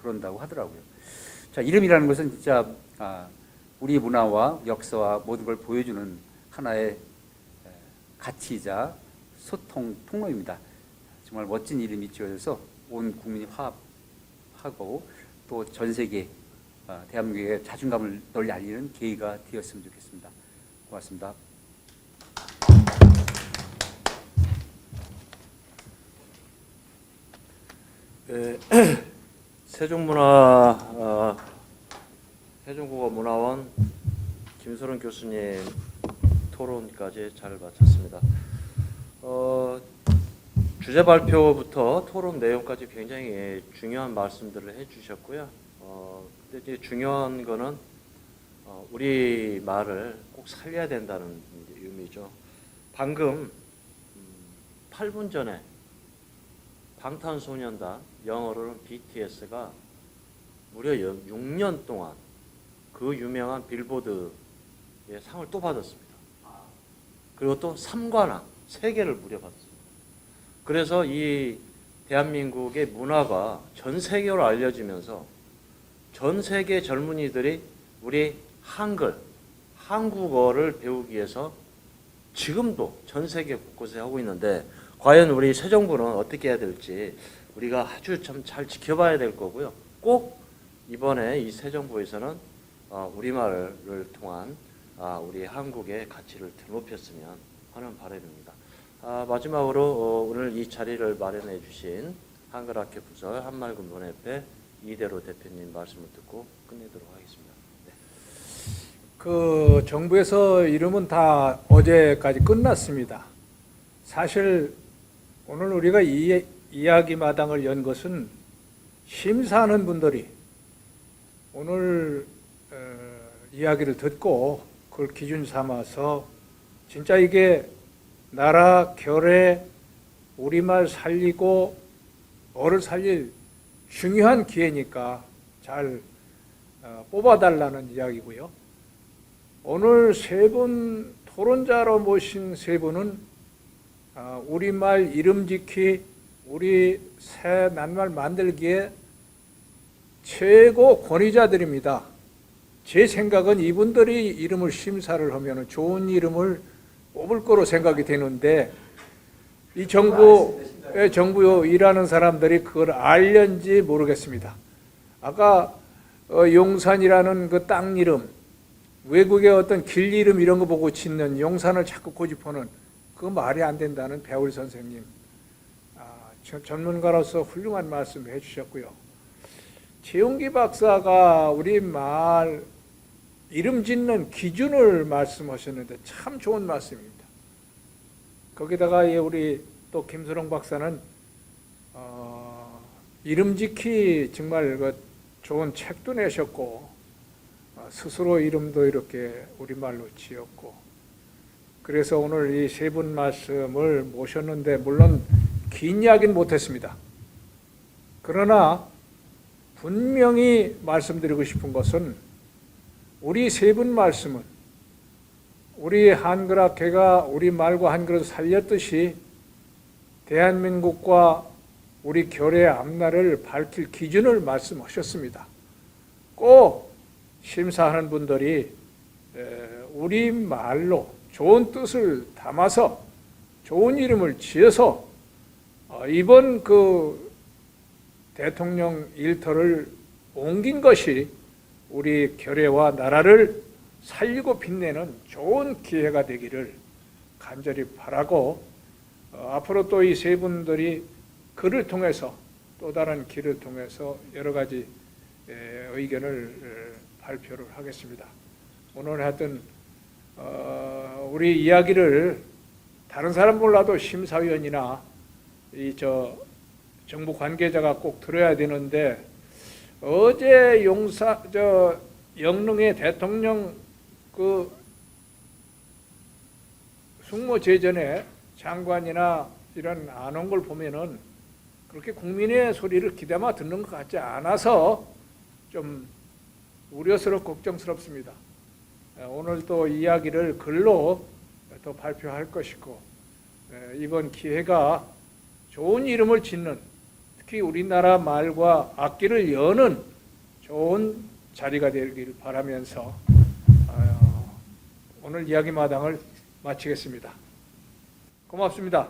그런다고 하더라고요. 자, 이름이라는 것은 진짜 우리 문화와 역사와 모든 걸 보여주는 하나의 가치이자 소통 통로입니다. 정말 멋진 이름이 지어져서 온 국민이 화합하고 또 전 세계 대한민국의 자존감을 널리 알리는 계기가 되었으면 좋겠습니다. 고맙습니다. 네, 세종국어문화원 김소론 교수님 토론까지 잘 마쳤습니다. 주제 발표부터 토론 내용까지 굉장히 중요한 말씀들을 해주셨고요. 근데 이제 중요한 거는 우리 말을 꼭 살려야 된다는 의미죠. 방금 8분 전에 방탄소년단, 영어로는 BTS가 무려 6년 동안 그 유명한 빌보드의 상을 또 받았습니다. 그리고 또 3관왕, 3개를 무려 받았습니다. 그래서 이 대한민국의 문화가 전 세계로 알려지면서 전 세계 젊은이들이 우리 한국어를 배우기 위해서 지금도 전 세계 곳곳에 하고 있는데, 과연 우리 새 정부는 어떻게 해야 될지 우리가 아주 참 잘 지켜봐야 될 거고요. 꼭 이번에 이 새 정부에서는 우리말을 통한 우리 한국의 가치를 더 높였으면 하는 바람입니다. 마지막으로 오늘 이 자리를 마련해 주신 한글학회 부설 한말군문협회 이대로 대표님 말씀을 듣고 끝내도록 하겠습니다. 네. 그 정부에서 이름은 다 어제까지 끝났습니다. 사실 오늘 우리가 이야기 마당을 연 것은 심사하는 분들이 오늘 이야기를 듣고 그걸 기준 삼아서 진짜 이게 나라 결의 우리말 살리고 어를 살릴 중요한 기회니까 잘 뽑아달라는 이야기고요. 오늘 세 분 토론자로 모신 세 분은 우리말 이름 지키 우리 새 낱말 만들기에 최고 권위자들입니다. 제 생각은 이분들이 이름을 심사를 하면 좋은 이름을 뽑을 거로 생각이 되는데 이 정부에 일하는 사람들이 그걸 알는지 모르겠습니다. 아까 용산이라는 그 땅 이름, 외국의 어떤 길 이름 이런 거 보고 짓는 용산을 자꾸 고집하는 그 말이 안 된다는 배울 선생님, 전문가로서 훌륭한 말씀 해주셨고요. 최용기 박사가 우리 말 이름 짓는 기준을 말씀하셨는데 참 좋은 말씀입니다. 거기다가 우리 또 김수롱 박사는 이름 짓기 정말 그 좋은 책도 내셨고 스스로 이름도 이렇게 우리말로 지었고, 그래서 오늘 이 세 분 말씀을 모셨는데 물론 긴 이야기는 못했습니다. 그러나 분명히 말씀드리고 싶은 것은 우리 세 분 말씀은 우리 한글학회가 우리 말과 한글을 살렸듯이 대한민국과 우리 결의 앞날을 밝힐 기준을 말씀하셨습니다. 꼭 심사하는 분들이 우리 말로 좋은 뜻을 담아서 좋은 이름을 지어서 이번 그 대통령 일터를 옮긴 것이 우리 결의와 나라를 살리고 빛내는 좋은 기회가 되기를 간절히 바라고, 앞으로 또 이 세 분들이 글을 통해서 또 다른 길을 통해서 여러 가지 의견을 발표를 하겠습니다. 오늘 하여튼 우리 이야기를 다른 사람 몰라도 심사위원이나 정부 관계자가 꼭 들어야 되는데, 어제 영릉의 대통령 그 숙모제전에 장관이나 이런 안 온 걸 보면은 그렇게 국민의 소리를 기담아 듣는 것 같지 않아서 좀 우려스럽고 걱정스럽습니다. 오늘 또 이야기를 글로 또 발표할 것이고, 이번 기회가 좋은 이름을 짓는, 특히 우리나라 말과 악기를 여는 좋은 자리가 되길 바라면서 오늘 이야기 마당을 마치겠습니다. 고맙습니다.